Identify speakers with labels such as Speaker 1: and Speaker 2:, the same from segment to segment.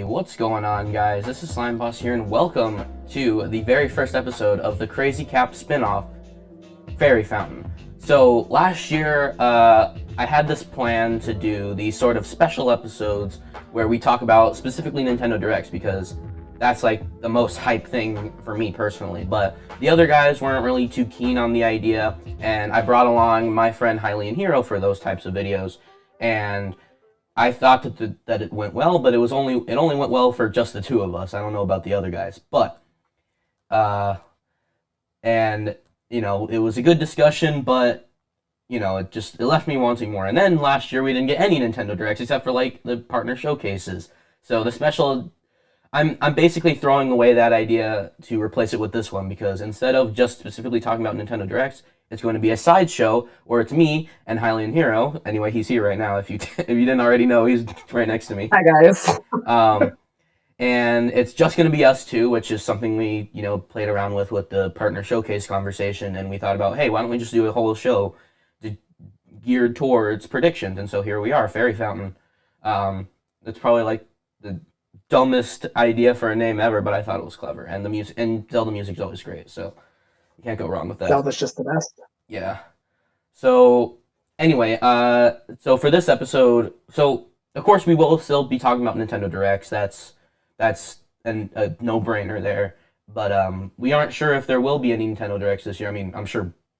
Speaker 1: What's going on, guys? This is Slime Boss here, and welcome to the very first episode of the Crazy Cap spinoff, Fairy Fountain. So, last year, I had this plan to do these sort of special episodes where we talk about specifically Nintendo Directs, because that's like the most hype thing for me personally. But the other guys weren't really too keen on the idea, and I brought along my friend Hylian Hero for those types of videos, and I thought that it went well, but it only went well for just the two of us. I don't know about the other guys, but and it was a good discussion, but it left me wanting more. And then last year we didn't get any Nintendo Directs except for like the partner showcases. So the special, I'm basically throwing away that idea to replace it with this one, because instead of just specifically talking about Nintendo Directs, it's going to be a sideshow where it's me and Hylian Hero. Anyway, he's here right now. If you didn't already know, he's right next to me.
Speaker 2: Hi, guys.
Speaker 1: And it's just going to be us two, which is something we played around with the partner showcase conversation, and we thought about, hey, why don't we just do a whole show geared towards predictions? And so here we are, Fairy Fountain. It's probably like the dumbest idea for a name ever, but I thought it was clever, and the music and Zelda music's always great, so you can't go wrong with that.
Speaker 2: Zelda's just the best.
Speaker 1: Yeah. So anyway, so for this episode, so of course we will still be talking about Nintendo Directs. That's a no-brainer there. But we aren't sure if there will be any Nintendo Directs this year. I mean,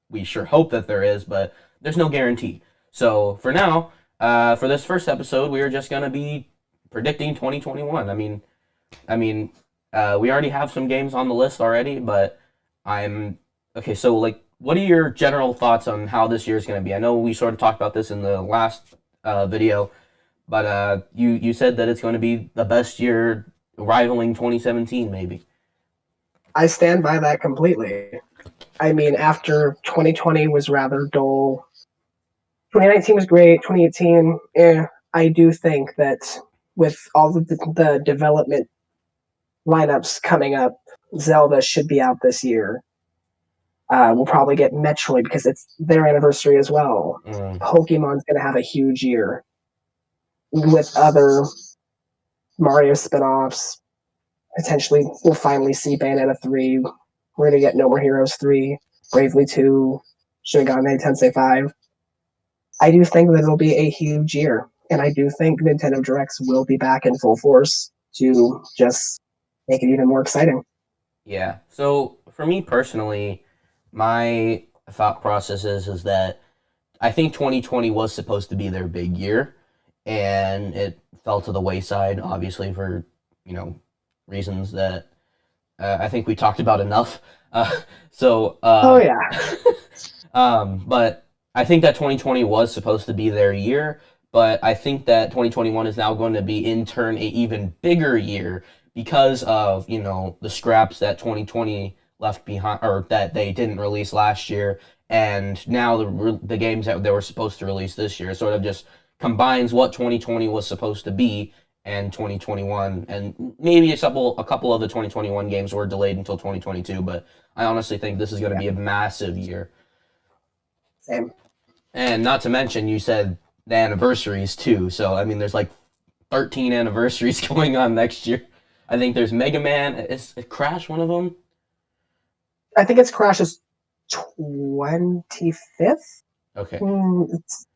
Speaker 1: we sure hope that there is, but there's no guarantee. So for now, for this first episode, we are just gonna be predicting 2021. I mean, we already have some games on the list already, but okay, so like, what are your general thoughts on how this year is going to be? I know we sort of talked about this in the last video, but you said that it's going to be the best year, rivaling 2017, maybe.
Speaker 2: I stand by that completely. I mean, after 2020 was rather dull, 2019 was great, 2018, I do think that with all of the development lineups coming up, Zelda should be out this year. We'll probably get Metroid because it's their anniversary as well. Pokemon's going to have a huge year with other Mario spinoffs. Potentially, we'll finally see Bayonetta 3. We're going to get No More Heroes 3, Bravely 2, Shin Megami Tensei 5. I do think that it'll be a huge year, and I do think Nintendo Directs will be back in full force to just make it even more exciting.
Speaker 1: Yeah, so for me personally, my thought process is that I think 2020 was supposed to be their big year, and it fell to the wayside, obviously, for reasons that I think we talked about enough.
Speaker 2: Oh yeah.
Speaker 1: But I think that 2020 was supposed to be their year, but I think that 2021 is now going to be in turn a even bigger year because of the scraps that 2020 left behind, or that they didn't release last year, and now the games that they were supposed to release this year sort of just combines what 2020 was supposed to be and 2021, and maybe a couple of the 2021 games were delayed until 2022, but I honestly think this is going to be a massive year.
Speaker 2: Same.
Speaker 1: And not to mention, you said the anniversaries too, so I mean there's like 13 anniversaries going on next year. I think there's Mega Man. Is Crash one of them?
Speaker 2: I think it's Crash's 25th.
Speaker 1: Okay.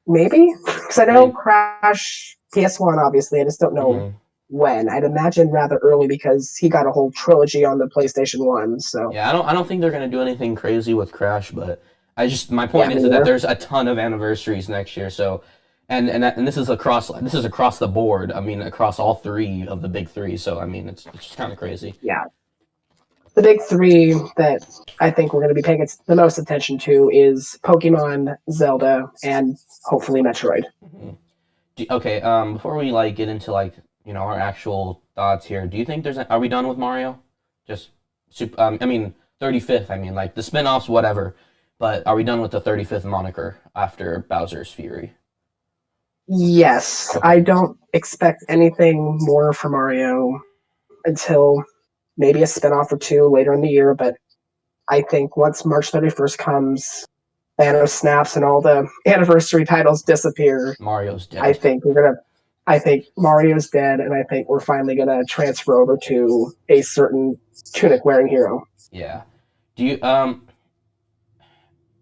Speaker 2: Maybe? Because I know Crash PS1, obviously. I just don't know when. I'd imagine rather early because he got a whole trilogy on the PlayStation 1. So
Speaker 1: yeah, I don't think they're going to do anything crazy with Crash, but my point is that there's a ton of anniversaries next year. So and this is across the board. I mean, across all three of the big three. So I mean, it's just kind of crazy.
Speaker 2: Yeah. The big three that I think we're going to be paying the most attention to is Pokemon, Zelda, and hopefully Metroid.
Speaker 1: Okay, before we get into our actual thoughts here, do you think are we done with Mario? Just 35th. I mean, like the spin-offs, whatever. But are we done with the 35th moniker after Bowser's Fury?
Speaker 2: Yes, okay. I don't expect anything more from Mario until maybe a spinoff or two later in the year, but I think once March 31st comes, Thanos snaps and all the anniversary titles disappear.
Speaker 1: Mario's dead.
Speaker 2: I think we're going to I think Mario's dead, and I think we're finally gonna transfer over to a certain tunic-wearing hero.
Speaker 1: Yeah. Do you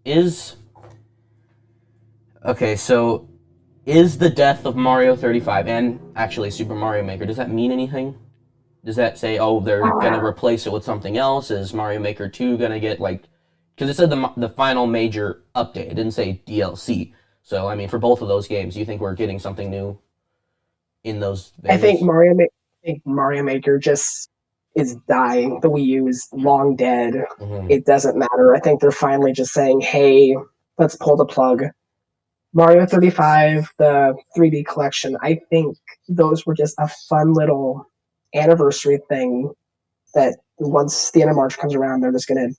Speaker 1: is okay, so is the death of Mario 35 and actually Super Mario Maker, does that mean anything? Does that say, oh, they're gonna replace it with something else? Is Mario Maker 2 gonna get like, because it said the final major update, it didn't say DLC. So I mean, for both of those games, do you think we're getting something new in those
Speaker 2: I think
Speaker 1: veins?
Speaker 2: Mario Maker just is dying. The Wii U is long dead.
Speaker 1: Hmm.
Speaker 2: It doesn't matter. I think they're finally just saying, "Hey, let's pull the plug." Mario 35, the 3D collection. I think those were just a fun little anniversary thing that once the end of March comes around, they're just going to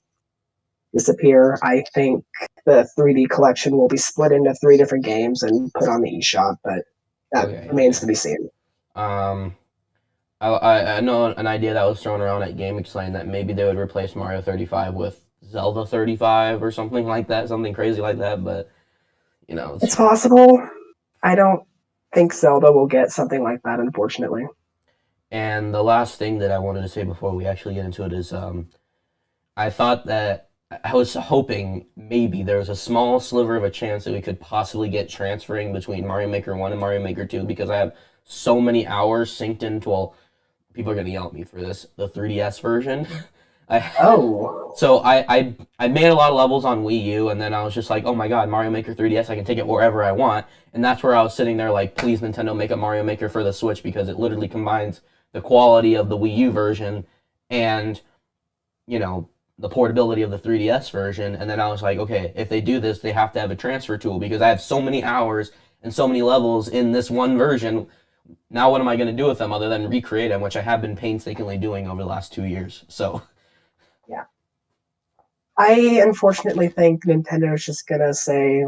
Speaker 2: disappear. I think the 3D collection will be split into 3 different games and put on the eShop, but that
Speaker 1: Okay,
Speaker 2: remains
Speaker 1: okay.
Speaker 2: to be seen.
Speaker 1: Um, I know an idea that was thrown around at Game Explain that maybe they would replace Mario 35 with Zelda 35 or something like that, something crazy like that. But you know,
Speaker 2: It's possible. I don't think Zelda will get something like that, unfortunately.
Speaker 1: and the last thing that I wanted to say before we actually get into it is, I thought that I was hoping maybe there was a small sliver of a chance that we could possibly get transferring between Mario Maker 1 and Mario Maker 2 because I have so many hours synced into, well, people are going to yell at me for this, the 3DS version. I
Speaker 2: Oh,
Speaker 1: So I made a lot of levels on Wii U, and then I was just like, oh my god, Mario Maker 3DS, I can take it wherever I want, and that's where I was sitting there like, please Nintendo, make a Mario Maker for the Switch because it literally combines the quality of the Wii U version and you know the portability of the 3DS version. And then I was like, okay, if they do this, they have to have a transfer tool because I have so many hours and so many levels in this one version. Now what am I going to do with them other than recreate them, which I have been painstakingly doing over the last 2 years? So
Speaker 2: yeah. I unfortunately think Nintendo's just gonna say,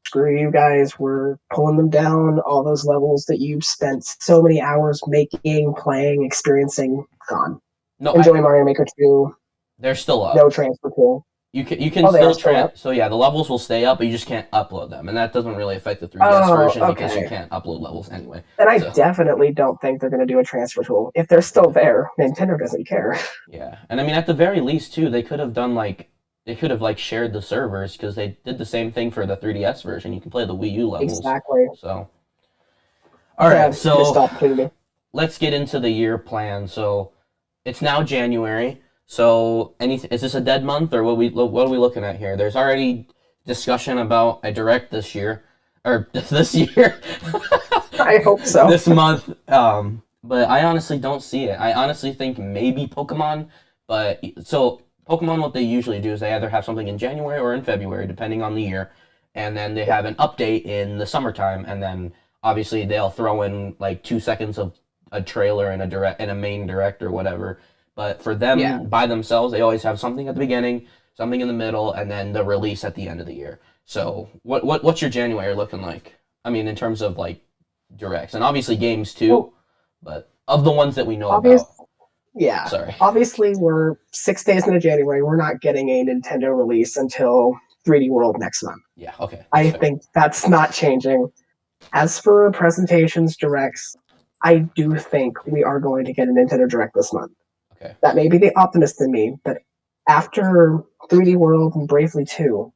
Speaker 2: screw you guys, we're pulling them down. All those levels that you've spent so many hours making, playing, experiencing, gone.
Speaker 1: no,
Speaker 2: Enjoy Mario Maker 2,
Speaker 1: they're still
Speaker 2: no
Speaker 1: up.
Speaker 2: transfer tool.
Speaker 1: You can
Speaker 2: Oh, they are
Speaker 1: still
Speaker 2: still up?
Speaker 1: so yeah, the levels will stay up, but you just can't upload them, and that doesn't really affect the 3DS
Speaker 2: Oh,
Speaker 1: version because you
Speaker 2: okay.
Speaker 1: can't upload levels anyway.
Speaker 2: Then I
Speaker 1: So
Speaker 2: definitely don't think they're gonna do a transfer tool. If they're still there, Nintendo doesn't care.
Speaker 1: yeah, and I mean at the very least too, they could have done like they could have like shared the servers because they did the same thing for the 3DS version. You can play the Wii U levels.
Speaker 2: Exactly.
Speaker 1: So all right,
Speaker 2: Yeah, missed
Speaker 1: so
Speaker 2: opportunity.
Speaker 1: let's get into the year plan. So it's now January. So anything is this a dead month or what are we looking at here? There's already discussion about a direct this year or this year.
Speaker 2: I hope so.
Speaker 1: This month. But I honestly don't see it. I honestly think maybe Pokemon, but so Pokemon, what they usually do is they either have something in January or in February, depending on the year, and then they have an update in the summertime, and then obviously they'll throw in like 2 seconds of a trailer and a direct and a main direct or whatever. But for
Speaker 2: Yeah.
Speaker 1: them by themselves, they always have something at the beginning, something in the middle, and then the release at the end of the year. So what's your January looking like? I mean, in terms of like directs and obviously games too,
Speaker 2: Well,
Speaker 1: but of the ones that we know
Speaker 2: obvious.
Speaker 1: about.
Speaker 2: Yeah.
Speaker 1: Sorry.
Speaker 2: Obviously, we're 6 days into January. We're not getting a Nintendo release until 3D World next month.
Speaker 1: Yeah. Okay. That's
Speaker 2: I
Speaker 1: fair.
Speaker 2: think that's not changing. As for presentations, directs, I do think we are going to get a Nintendo Direct this month.
Speaker 1: Okay.
Speaker 2: That may be the optimist in me, but after 3D World and Bravely 2,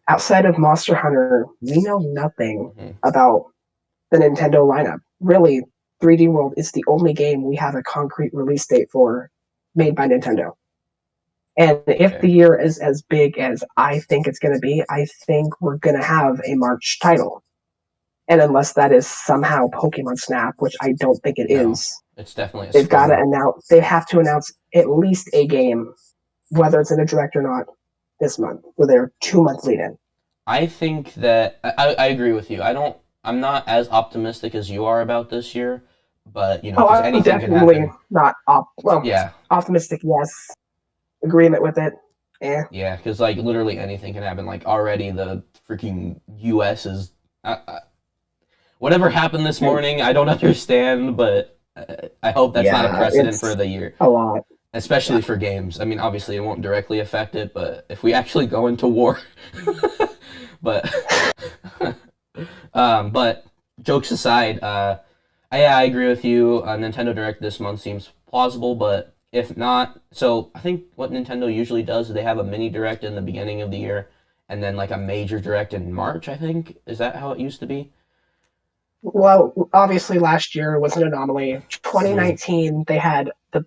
Speaker 2: outside of Monster Hunter, we know nothing
Speaker 1: Hmm.
Speaker 2: about the Nintendo lineup. Really, 3D World is the only game we have a concrete release date for made by Nintendo. And if the
Speaker 1: Okay.
Speaker 2: year is as big as I think it's going to be, I think we're going to have a March title. And unless that is somehow Pokemon Snap, which I don't think it
Speaker 1: No,
Speaker 2: is,
Speaker 1: it's definitely a
Speaker 2: they've got to
Speaker 1: spring.
Speaker 2: announce. They have to announce at least a game, whether it's in a direct or not, this month, with their 2 month lead in.
Speaker 1: I think that I agree with you. I'm not as optimistic as you are about this year, but you know,
Speaker 2: Oh,
Speaker 1: because
Speaker 2: I'm
Speaker 1: anything can
Speaker 2: definitely
Speaker 1: happen.
Speaker 2: not
Speaker 1: Yeah.
Speaker 2: optimistic. Yes, agreement with it. Eh.
Speaker 1: Yeah. Because like literally anything can happen. Like already the freaking U.S. is. Whatever happened this morning, I don't understand, but I hope that's not a
Speaker 2: Yeah,
Speaker 1: precedent for
Speaker 2: it's
Speaker 1: the year,
Speaker 2: a lot.
Speaker 1: especially
Speaker 2: Yeah.
Speaker 1: for games. I mean, obviously it won't directly affect it, but if we actually go into war, but but jokes aside, I agree with you. Nintendo Direct this month seems plausible, but if not, so I think what Nintendo usually does is they have a mini direct in the beginning of the year, and then like a major direct in March. I think is that how it used to be?
Speaker 2: Well, obviously last year was an anomaly.
Speaker 1: Hmm.
Speaker 2: 2019, they had the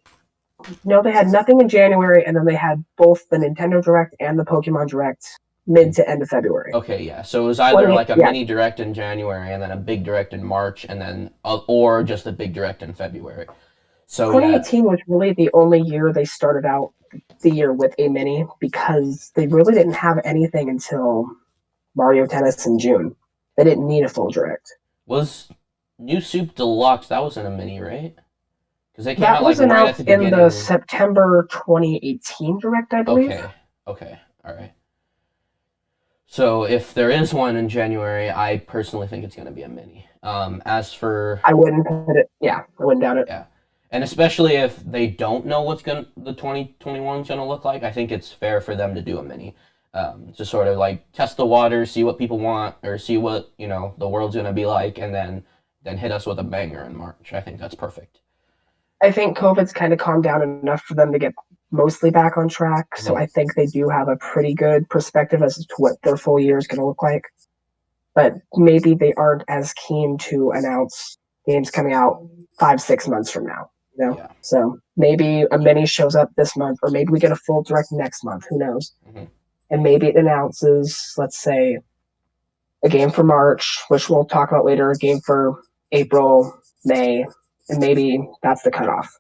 Speaker 2: no, they had nothing in January, and then they had both the Nintendo Direct and the Pokemon Direct mid to end of February.
Speaker 1: Okay, yeah. So it was either
Speaker 2: 20,
Speaker 1: like a
Speaker 2: yeah,
Speaker 1: mini direct in January and then a big direct in March, and then or just a big direct in February. So yeah.
Speaker 2: 2018 was really the only year they started out the year with a mini because they really didn't have anything until Mario Tennis in June. They didn't need a full direct.
Speaker 1: Was New Soup Deluxe, that was in a mini, right? Because they came
Speaker 2: That
Speaker 1: out like
Speaker 2: was
Speaker 1: right at the
Speaker 2: announced in the
Speaker 1: beginning.
Speaker 2: September 2018 direct, I believe.
Speaker 1: Okay, okay, all right. So if there is one in January, I personally think it's going to be a mini. As for
Speaker 2: I wouldn't put it. Yeah, I wouldn't doubt it.
Speaker 1: yeah, and especially if they don't know what's going the 2021 is going to look like, I think it's fair for them to do a mini. To sort of like test the water, see what people want, or see what the world's going to be like, and then hit us with a banger in March. I think that's perfect.
Speaker 2: I think COVID's kind of calmed down enough for them to get mostly back on track. So
Speaker 1: Mhm.
Speaker 2: I think they do have a pretty good perspective as to what their full year is going to look like. But maybe they aren't as keen to announce games coming out 5, 6 months from now.
Speaker 1: Yeah.
Speaker 2: So maybe a mini shows up this month, or maybe we get a full direct next month. Who knows?
Speaker 1: Hmm.
Speaker 2: And maybe it announces, let's say, a game for March, which we'll talk about later, a game for April, May, and maybe that's the cutoff.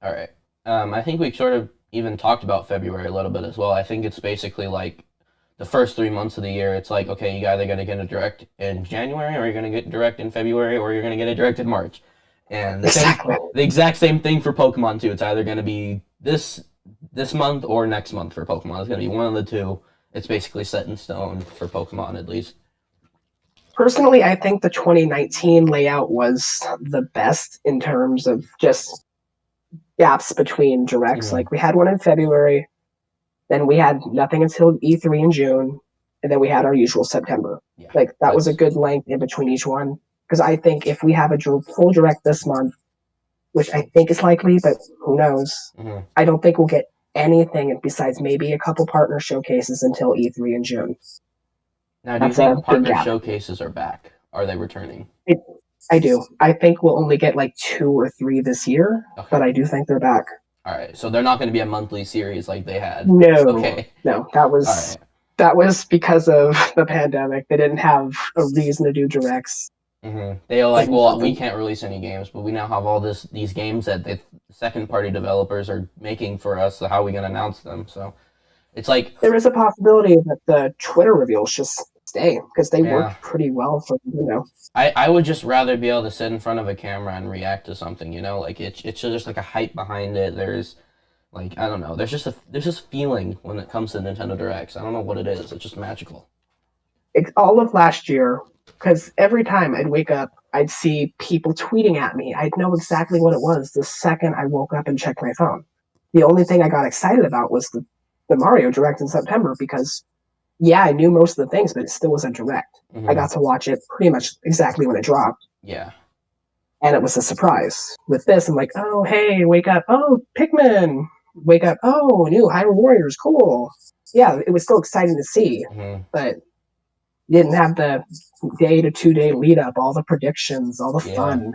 Speaker 1: All right. I think we sort of even talked about February a little bit as well. I think it's basically like the first 3 months of the year. It's like, okay, you either going to get a direct in January, or you're going to get direct in February, or you're going to get a direct in March. And
Speaker 2: Exactly.
Speaker 1: the exact same thing for Pokemon too. It's either going to be this month or next month for Pokemon. It's going to be one of the two. It's basically set in stone for Pokemon at least.
Speaker 2: Personally, I think the 2019 layout was the best in terms of just gaps between directs.
Speaker 1: Hmm.
Speaker 2: Like we had one in February, then we had nothing until E3 in June, and then we had our usual September.
Speaker 1: Yeah,
Speaker 2: Like that was a
Speaker 1: that's.
Speaker 2: good length in between each one. Because I think if we have a full direct this month, which I think is likely, but who knows?
Speaker 1: Mhm.
Speaker 2: I don't think we'll get anything besides maybe a couple partner showcases until E3 in June.
Speaker 1: Now, do you
Speaker 2: That's a
Speaker 1: think
Speaker 2: big
Speaker 1: partner
Speaker 2: gap.
Speaker 1: showcases are back? Are they returning?
Speaker 2: I, I do. I think we'll only get like 2 or 3 this year, but
Speaker 1: Okay.
Speaker 2: I do think they're back.
Speaker 1: All right, so they're not going to be a monthly series like they had.
Speaker 2: No,
Speaker 1: Okay.
Speaker 2: no,
Speaker 1: All right.
Speaker 2: that was because of the pandemic. They didn't have a reason to do directs.
Speaker 1: They are
Speaker 2: It
Speaker 1: like, well, we
Speaker 2: wasn't.
Speaker 1: can't release any games, but we now have all these games that the second party developers are making for us. So how are we going to announce them? So it's like,
Speaker 2: There is a possibility that the Twitter reveals just stay because they
Speaker 1: yeah,
Speaker 2: worked pretty well for.
Speaker 1: I would just rather be able to sit in front of a camera and react to something. Like it's just like a hype behind it. There's like I don't know. There's just feeling when it comes to Nintendo Directs. I don't know what it is. It's just magical.
Speaker 2: All of last year, because every time I'd wake up, I'd see people tweeting at me. I'd know exactly what it was the second I woke up and checked my phone. The only thing I got excited about was the Mario Direct in September because, yeah, I knew most of the things, but it still was a direct. I
Speaker 1: Hmm.
Speaker 2: got to watch it pretty much exactly when it dropped,
Speaker 1: Yeah.
Speaker 2: and it was a surprise. With this, I'm like, oh, hey, wake up. Oh, Pikmin. Wake up. Oh, new Hyrule Warriors. Cool. Yeah, it was still exciting to see,
Speaker 1: Hmm.
Speaker 2: but you didn't have the day to 2 day lead up, all the predictions, all the
Speaker 1: Yeah.
Speaker 2: fun.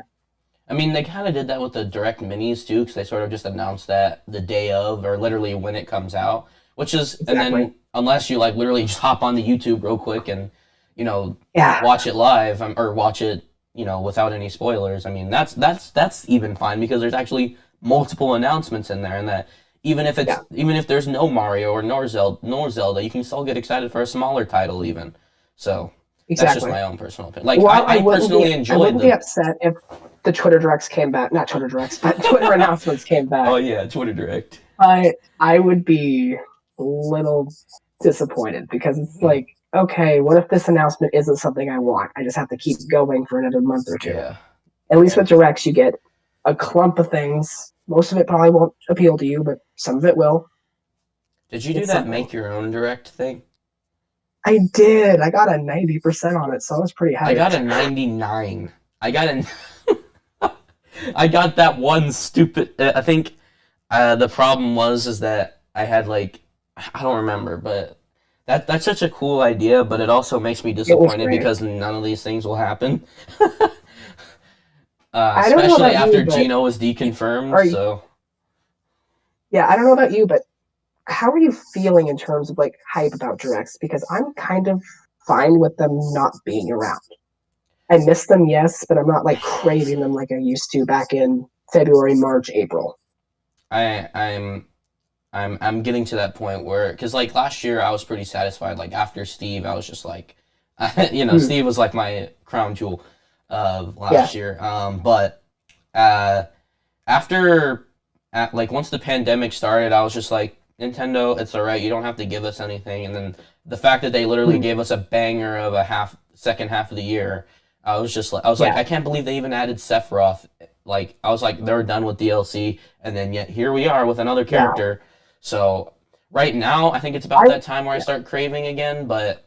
Speaker 1: I mean, they kind of did that with the direct minis too, because they sort of just announced that the day of, or literally when it comes out. Which is, and
Speaker 2: Exactly.
Speaker 1: then unless you like literally just hop on the YouTube real quick and you know
Speaker 2: Yeah.
Speaker 1: watch it live, or watch it without any spoilers. I mean, that's even fine because there's actually multiple announcements in there, and that
Speaker 2: Yeah.
Speaker 1: even if there's no Mario or nor Zelda, you can still get excited for a smaller title even. So that's just
Speaker 2: Exactly.
Speaker 1: my own personal opinion. Like
Speaker 2: Well,
Speaker 1: I personally
Speaker 2: I
Speaker 1: enjoyed
Speaker 2: wouldn't be
Speaker 1: the.
Speaker 2: upset if the Twitter directs came back. Not Twitter directs, but Twitter announcements came
Speaker 1: Oh
Speaker 2: back.
Speaker 1: yeah, Twitter Direct.
Speaker 2: But I would be a little disappointed because it's
Speaker 1: Mm.
Speaker 2: like, okay, what if this announcement isn't something I want? I just have to keep going for another month or two.
Speaker 1: Yeah.
Speaker 2: At least with
Speaker 1: And
Speaker 2: directs, you get a clump of things. Most of it probably won't appeal to you, but some of it will.
Speaker 1: did you do
Speaker 2: It's
Speaker 1: that
Speaker 2: something.
Speaker 1: make your own direct thing?
Speaker 2: I did. I got a 90% on it, so I was pretty
Speaker 1: I got a
Speaker 2: hyped.
Speaker 1: 99. I got a I got that one stupid. I think the problem was is that I had like I don't remember, but that's such a cool idea. But it also makes me
Speaker 2: It was
Speaker 1: disappointed
Speaker 2: great.
Speaker 1: because none of these things will happen.
Speaker 2: I don't know
Speaker 1: Especially
Speaker 2: about you,
Speaker 1: after
Speaker 2: but
Speaker 1: Gino was deconfirmed.
Speaker 2: are you,
Speaker 1: So
Speaker 2: yeah, I don't know about you, but how are you feeling in terms of like hype about directs? Because I'm kind of fine with them not being around. I miss them, yes, but I'm not like craving them like I used to back in February, March, April.
Speaker 1: I I'm getting to that point where because like last year I was pretty satisfied. Like after Steve, I was just like,
Speaker 2: Hmm.
Speaker 1: Steve was like my crown jewel of
Speaker 2: Yeah,
Speaker 1: last year. But uh, after like once the pandemic started, I was just like, Nintendo, it's all right. You don't have to give us anything. And then the fact that they literally
Speaker 2: hmm.
Speaker 1: gave us a banger of a second half of the year, I was like,
Speaker 2: Yeah.
Speaker 1: I can't believe they even added Sephiroth. Like I was like, they're done with DLC, and then yet here we are with another
Speaker 2: Yeah.
Speaker 1: character. So right now, I think it's about
Speaker 2: I
Speaker 1: that time where I
Speaker 2: yeah.
Speaker 1: start craving again. But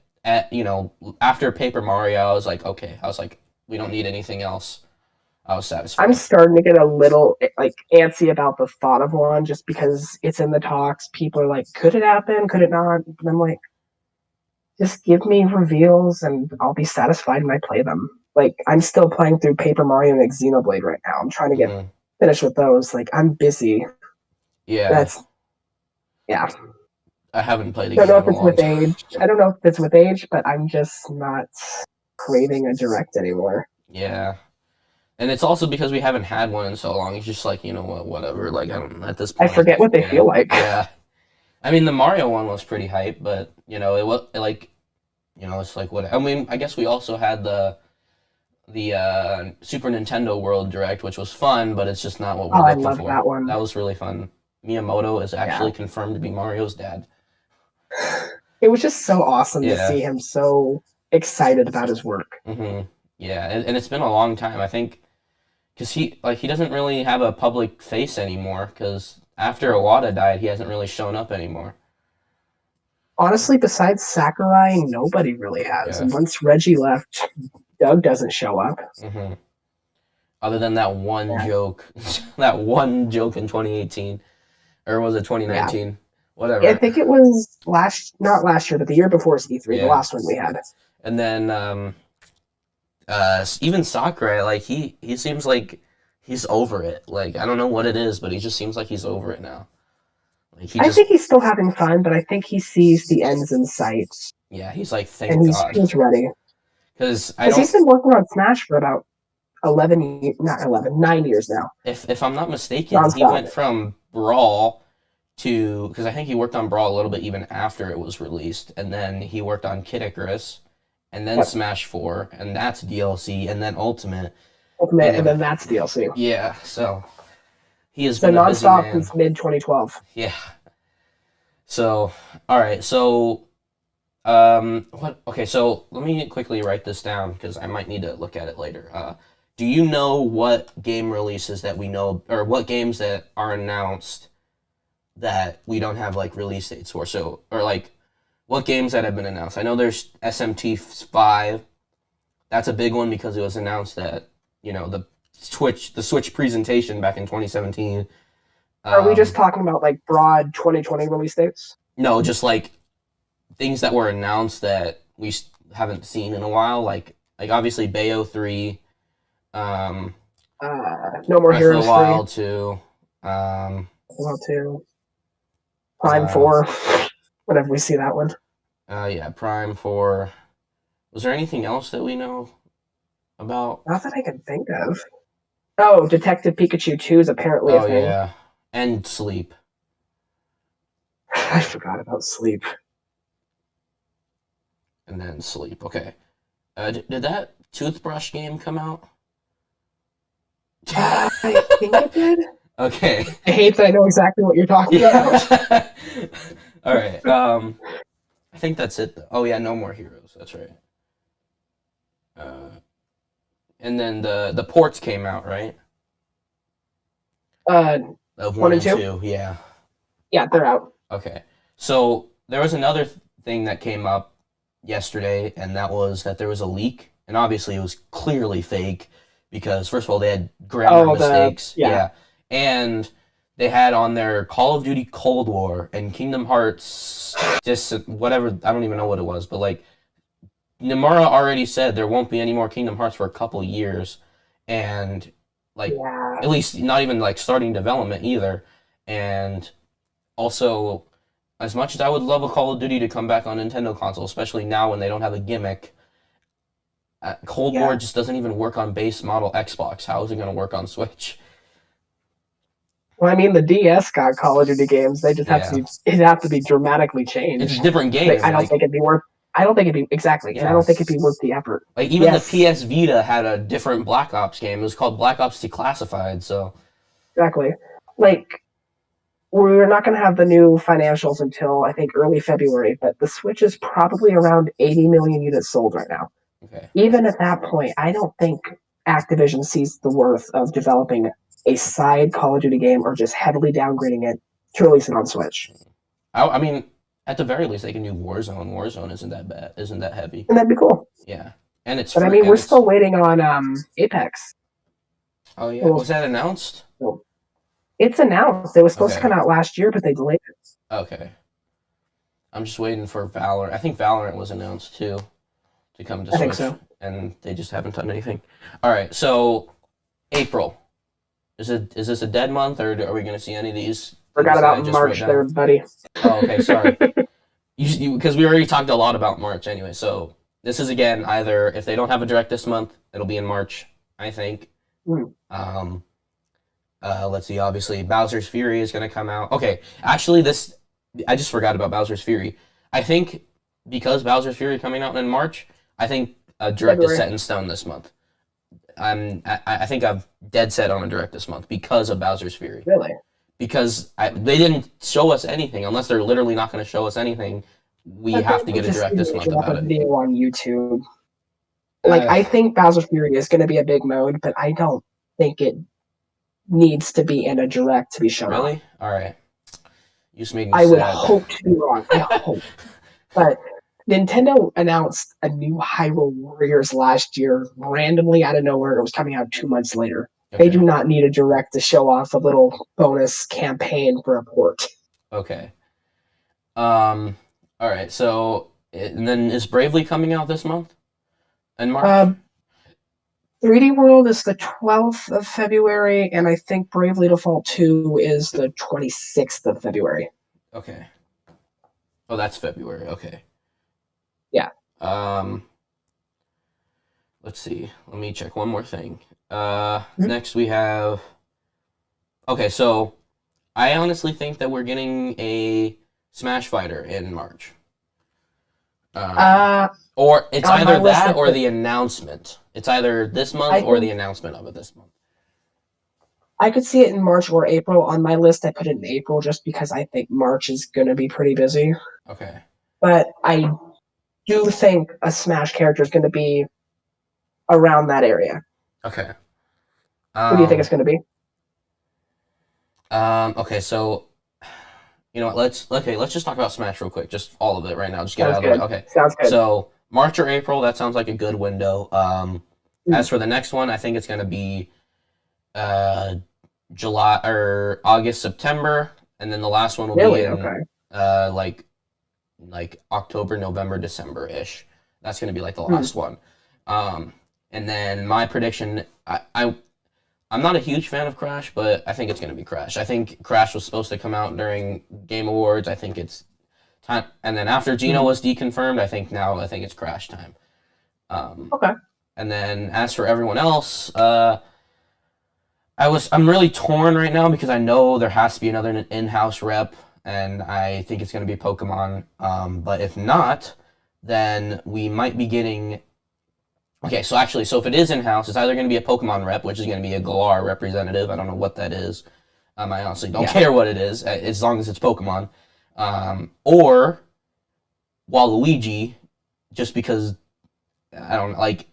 Speaker 1: after Paper Mario, I was like, okay, I was like, we don't need anything else. I was
Speaker 2: I'm
Speaker 1: satisfied.
Speaker 2: starting to get a little like antsy about the thought of one just because it's in the talks. People are like, could it happen? Could it not? And I'm like, just give me reveals and I'll be satisfied when I play them. Like I'm still playing through Paper Mario and Xenoblade right now. I'm trying to get
Speaker 1: Hmm.
Speaker 2: finished with those. Like I'm busy.
Speaker 1: Yeah,
Speaker 2: That's yeah.
Speaker 1: I haven't played a
Speaker 2: Don't know
Speaker 1: game
Speaker 2: if
Speaker 1: in a
Speaker 2: it's
Speaker 1: long
Speaker 2: with
Speaker 1: time.
Speaker 2: age. I don't know if it's with age, but I'm just not craving a direct anymore.
Speaker 1: Yeah. And it's also because we haven't had one in so long. It's just like, whatever. Like, I don't, at this
Speaker 2: I
Speaker 1: point,
Speaker 2: forget what they
Speaker 1: yeah.
Speaker 2: feel like.
Speaker 1: Yeah. I mean, the Mario one was pretty hype, but, it was like, it's like what, I mean, I guess we also had the Super Nintendo World Direct, which was fun, but it's just not what we're
Speaker 2: Oh, I
Speaker 1: looking
Speaker 2: loved
Speaker 1: for.
Speaker 2: that one.
Speaker 1: That was really fun. Miyamoto is
Speaker 2: Yeah.
Speaker 1: actually confirmed to be Mario's dad.
Speaker 2: It was just so awesome to
Speaker 1: Yeah.
Speaker 2: see him so excited about his work.
Speaker 1: Hmm. Yeah, and it's been a long time. I think because he doesn't really have a public face anymore. Because after Iwata died, he hasn't really shown up anymore.
Speaker 2: Honestly, besides Sakurai, nobody really has.
Speaker 1: Yeah.
Speaker 2: And once Reggie left, Doug doesn't show up.
Speaker 1: Hmm. Other than that one
Speaker 2: Yeah.
Speaker 1: joke, that one joke in 2018, or was it
Speaker 2: Yeah.
Speaker 1: 2019?
Speaker 2: I
Speaker 1: Whatever.
Speaker 2: think it was not last year, but the year before E3, the
Speaker 1: Yeah.
Speaker 2: last one we had.
Speaker 1: And then even Sakurai, like he seems like he's over it. Like I don't know what it is, but he just seems like he's over it now. Like he
Speaker 2: I
Speaker 1: just
Speaker 2: think he's still having fun, but I think he sees the ends in sight
Speaker 1: yeah, he's like
Speaker 2: and
Speaker 1: thank
Speaker 2: he's
Speaker 1: God.
Speaker 2: he's ready.
Speaker 1: Because I
Speaker 2: Because
Speaker 1: don't
Speaker 2: he's been working on Smash for about not 11, 9 years now,
Speaker 1: if I'm not mistaken, he
Speaker 2: nonstop.
Speaker 1: went from Brawl to because I think he worked on Brawl a little bit even after it was released, and then he worked on Kid Icarus, and then
Speaker 2: Yep.
Speaker 1: Smash 4, and that's DLC, and then Ultimate,
Speaker 2: Ultimate,
Speaker 1: and
Speaker 2: and then that's DLC.
Speaker 1: yeah, so he has
Speaker 2: So
Speaker 1: been a busy
Speaker 2: nonstop
Speaker 1: man.
Speaker 2: since mid 2012.
Speaker 1: Yeah. So all right, so what? Okay, so let me quickly write this down because I might need to look at it later. Do you know what game releases that we know, or what games that are announced that we don't have like release dates for? So, or like, what games that have been announced? I know there's SMT5. That's a big one because it was announced that the Switch presentation back in 2017.
Speaker 2: Are we just
Speaker 1: Um,
Speaker 2: talking about like broad 2020 release dates?
Speaker 1: no, just like things that were announced that we haven't seen in a while. Like obviously Bayo 3, um,
Speaker 2: No More
Speaker 1: Breath of the
Speaker 2: Heroes 3,
Speaker 1: Wild 2, um,
Speaker 2: well, 2, Prime
Speaker 1: uh,
Speaker 2: 4, whenever we see that one.
Speaker 1: yeah, Prime 4. Was there anything else that we know about?
Speaker 2: Not that I can think of. Oh, Detective Pikachu 2 is apparently a
Speaker 1: Oh
Speaker 2: thing.
Speaker 1: yeah, and Sleep,
Speaker 2: I forgot about Sleep.
Speaker 1: and then Sleep. Okay. Did that toothbrush game come out?
Speaker 2: I think it did.
Speaker 1: Okay.
Speaker 2: I hate that I know exactly what you're talking about.
Speaker 1: Yeah. All right. I think that's it. Oh yeah, No More Heroes. That's right. Uh, and then the ports came out, right?
Speaker 2: Uh,
Speaker 1: Of
Speaker 2: 1
Speaker 1: one
Speaker 2: and
Speaker 1: and
Speaker 2: 2?
Speaker 1: two. Yeah.
Speaker 2: Yeah, they're out.
Speaker 1: Okay. So there was another thing that came up. yesterday, and that was that there was a leak, and obviously it was clearly fake because first of all they had grammar mistakes, yeah, and they had on their Call of Duty Cold War and Kingdom Hearts just whatever, I don't even know what it was, but like Nomura already said there won't be any more Kingdom Hearts for a couple years, and like at least not even like starting development either, and also as much as I would love a Call of Duty to come back on Nintendo console, especially now when they don't have a gimmick, Cold War just doesn't even work on base model Xbox. How is it going to work on Switch?
Speaker 2: Well, I mean, the DS got Call of Duty games. They just have to be dramatically changed.
Speaker 1: It's a different game.
Speaker 2: I don't think it'd be worth. I don't think it'd be exactly. Yes. I don't think it'd be worth the effort.
Speaker 1: Like even the PS Vita had a different Black Ops game. It was called Black Ops Declassified. So
Speaker 2: exactly, like we're not going to have the new financials until I think early February. But the Switch is probably around 80 million units sold right now.
Speaker 1: Okay.
Speaker 2: Even at that point, I don't think Activision sees the worth of developing a side Call of Duty game or just heavily downgrading it to release it on Switch.
Speaker 1: I mean, at the very least, they can do Warzone. Warzone isn't that bad. Isn't that heavy?
Speaker 2: And that'd be cool.
Speaker 1: Yeah, and it's.
Speaker 2: But I mean, we're still waiting on Apex.
Speaker 1: Oh yeah, was that announced?
Speaker 2: So it's announced. It was supposed to come out last year, but they delayed it.
Speaker 1: Okay. I'm just waiting for Valorant. I think Valorant was announced too, to come to Switch. I think so. And they just haven't done anything. All right, so April. Is this a dead month, or are we going to see any of these?
Speaker 2: Forgot about March there, buddy.
Speaker 1: Oh, okay, sorry. Because we already talked a lot about March anyway. So this is, again, either if they don't have a direct this month, it'll be in March, I think. Let's see, obviously, Bowser's Fury is going to come out. Okay, actually, I just forgot about Bowser's Fury. I think because Bowser's Fury coming out in March, I think a direct is set in stone this month. I think I'm dead set on a direct this month because of Bowser's Fury.
Speaker 2: Really?
Speaker 1: Because they didn't show us anything. Unless they're literally not going to show us anything, we have to get a direct this month about it.
Speaker 2: Video on YouTube. Like I think Bowser's Fury is going to be a big mode, but I don't think it needs to be in a direct to be shown.
Speaker 1: Really? All right. You just made me
Speaker 2: sad. I would hope to be wrong. I hope, but. Nintendo announced a new Hyrule Warriors last year, randomly out of nowhere. It was coming out 2 months later. Okay. They do not need a direct to show off a little bonus campaign for a port.
Speaker 1: Okay. All right. So, and then is Bravely coming out this month? In March?
Speaker 2: 3D World is the 12th of February, and I think Bravely Default 2 is the 26th of February.
Speaker 1: Okay. Oh, that's February. Okay.
Speaker 2: Yeah.
Speaker 1: Let's see. Let me check one more thing. Next we have. Okay, so I honestly think that we're getting a Smash Fighter in March. Or it's either that or the announcement. It's either this month or the announcement of it this month.
Speaker 2: I could see it in March or April. On my list, I put it in April just because I think March is going to be pretty busy.
Speaker 1: Okay.
Speaker 2: But I do think a Smash character is going to be around that area.
Speaker 1: Okay.
Speaker 2: Who do you think it's going to be?
Speaker 1: Okay, so you know what? Let's just talk about Smash real quick. Just all of it right now. Just get out of the way. Okay.
Speaker 2: Sounds good.
Speaker 1: So March or April, that sounds like a good window. As for the next one, I think it's going to be July or August, September, and then the last one will be in like October, November, December-ish. That's going to be like the last one. And then my prediction, I'm not a huge fan of Crash, but I think it's going to be Crash. I think Crash was supposed to come out during Game Awards. I think it's time. And then after Geno was deconfirmed, I think it's Crash time.
Speaker 2: Okay.
Speaker 1: And then as for everyone else, I'm really torn right now because I know there has to be another in-house rep, and I think it's going to be Pokemon. But if not, then we might be getting... Okay, so if it is in-house, it's either going to be a Pokemon rep, which is going to be a Galar representative. I don't know what that is. I honestly don't care what it is, as long as it's Pokemon. Or Waluigi, just because, I don't know, like,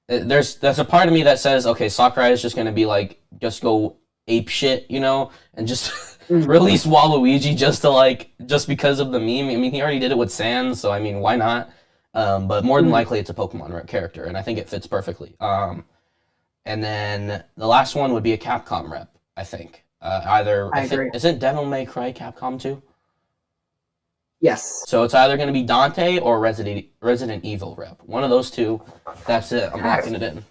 Speaker 1: there's a part of me that says, okay, Sakurai is just going to be like, just go ape shit, you know, and just release Waluigi just because of the meme. I mean, he already did it with Sans, so I mean, why not? But more than
Speaker 2: Mhm.
Speaker 1: likely it's a Pokemon character, and I think it fits perfectly. And then the last one would be a Capcom rep, I think. Either
Speaker 2: I agree.
Speaker 1: isn't Devil May Cry Capcom too?
Speaker 2: Yes.
Speaker 1: So it's either going to be Dante or Resident Evil rep. One of those two. That's it. I'm locking it in.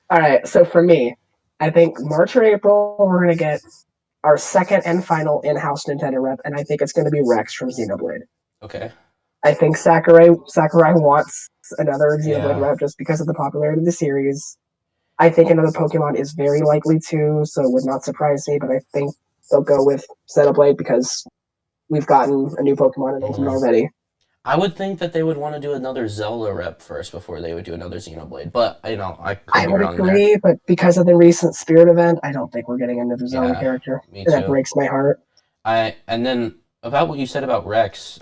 Speaker 2: All right. So for me, I think March or April we're gonna get our second and final in-house Nintendo rep, and I think it's gonna be Rex from Xenoblade.
Speaker 1: Okay.
Speaker 2: I think Sakurai wants another Xenoblade
Speaker 1: Yeah.
Speaker 2: rep just because of the popularity of the series. I think another Pokemon is very likely too, so it would not surprise me. But I think they'll go with Xenoblade because we've gotten a new Pokemon in Ultimate already.
Speaker 1: I would think that they would want to do another Zelda rep first before they would do another Xenoblade, but I could
Speaker 2: I
Speaker 1: be
Speaker 2: would
Speaker 1: wrong there.
Speaker 2: agree, but because of the recent Spirit event, I don't think we're getting another Zelda
Speaker 1: Yeah,
Speaker 2: character,
Speaker 1: me
Speaker 2: and that
Speaker 1: too.
Speaker 2: breaks my heart.
Speaker 1: And then about what you said about Rex,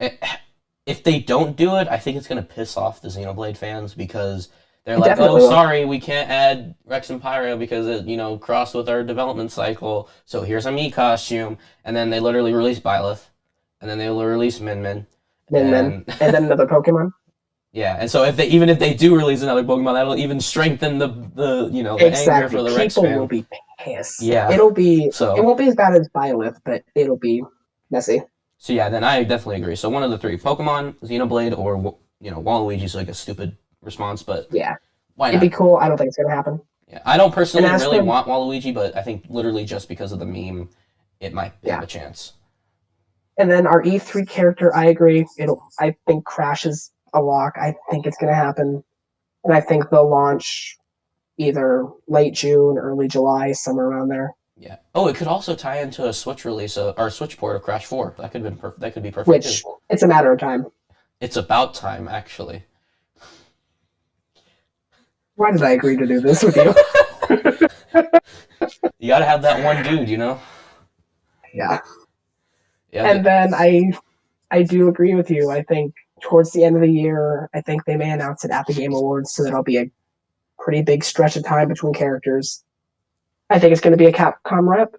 Speaker 1: if they don't do it, I think it's gonna piss off the Xenoblade fans because they're
Speaker 2: It
Speaker 1: like, "Oh,
Speaker 2: definitely will.
Speaker 1: sorry, we can't add Rex and Pyra because it, crossed with our development cycle. So here's a Mii costume." And then they literally release Byleth, and then they will release Min Min,
Speaker 2: And then another Pokemon.
Speaker 1: yeah, and so even if they do release another Pokemon, that'll even strengthen the anger
Speaker 2: Exactly.
Speaker 1: for the Rex
Speaker 2: People
Speaker 1: fan.
Speaker 2: will be pissed.
Speaker 1: Yeah.
Speaker 2: It won't be
Speaker 1: So
Speaker 2: as bad as Byleth, but it'll be messy.
Speaker 1: yeah, then I definitely agree. So one of the three: Pokemon, Xenoblade, or Waluigi's like a stupid response, but
Speaker 2: Yeah.
Speaker 1: why
Speaker 2: It'd
Speaker 1: not?
Speaker 2: be cool. I don't think it's gonna happen.
Speaker 1: Yeah, I don't personally
Speaker 2: And as
Speaker 1: really
Speaker 2: for
Speaker 1: want Waluigi, but I think literally just because of the meme, it might have a chance.
Speaker 2: and then our E3 character, I agree. I think Crash is a lock. I think it's gonna happen. And I think they'll launch either late June, early July, somewhere around there.
Speaker 1: Yeah. Oh, it could also tie into a Switch release, or a Switch port of Crash 4. That could be perfect
Speaker 2: Which
Speaker 1: too.
Speaker 2: it's a matter of time.
Speaker 1: It's about time, actually.
Speaker 2: Why did I agree to do this with you?
Speaker 1: You gotta have that one dude,
Speaker 2: Yeah.
Speaker 1: Yeah.
Speaker 2: And then I do agree with you. I think towards the end of the year, I think they may announce it at the Game Awards, so that'll be a pretty big stretch of time between characters. I think it's going to be a Capcom rep.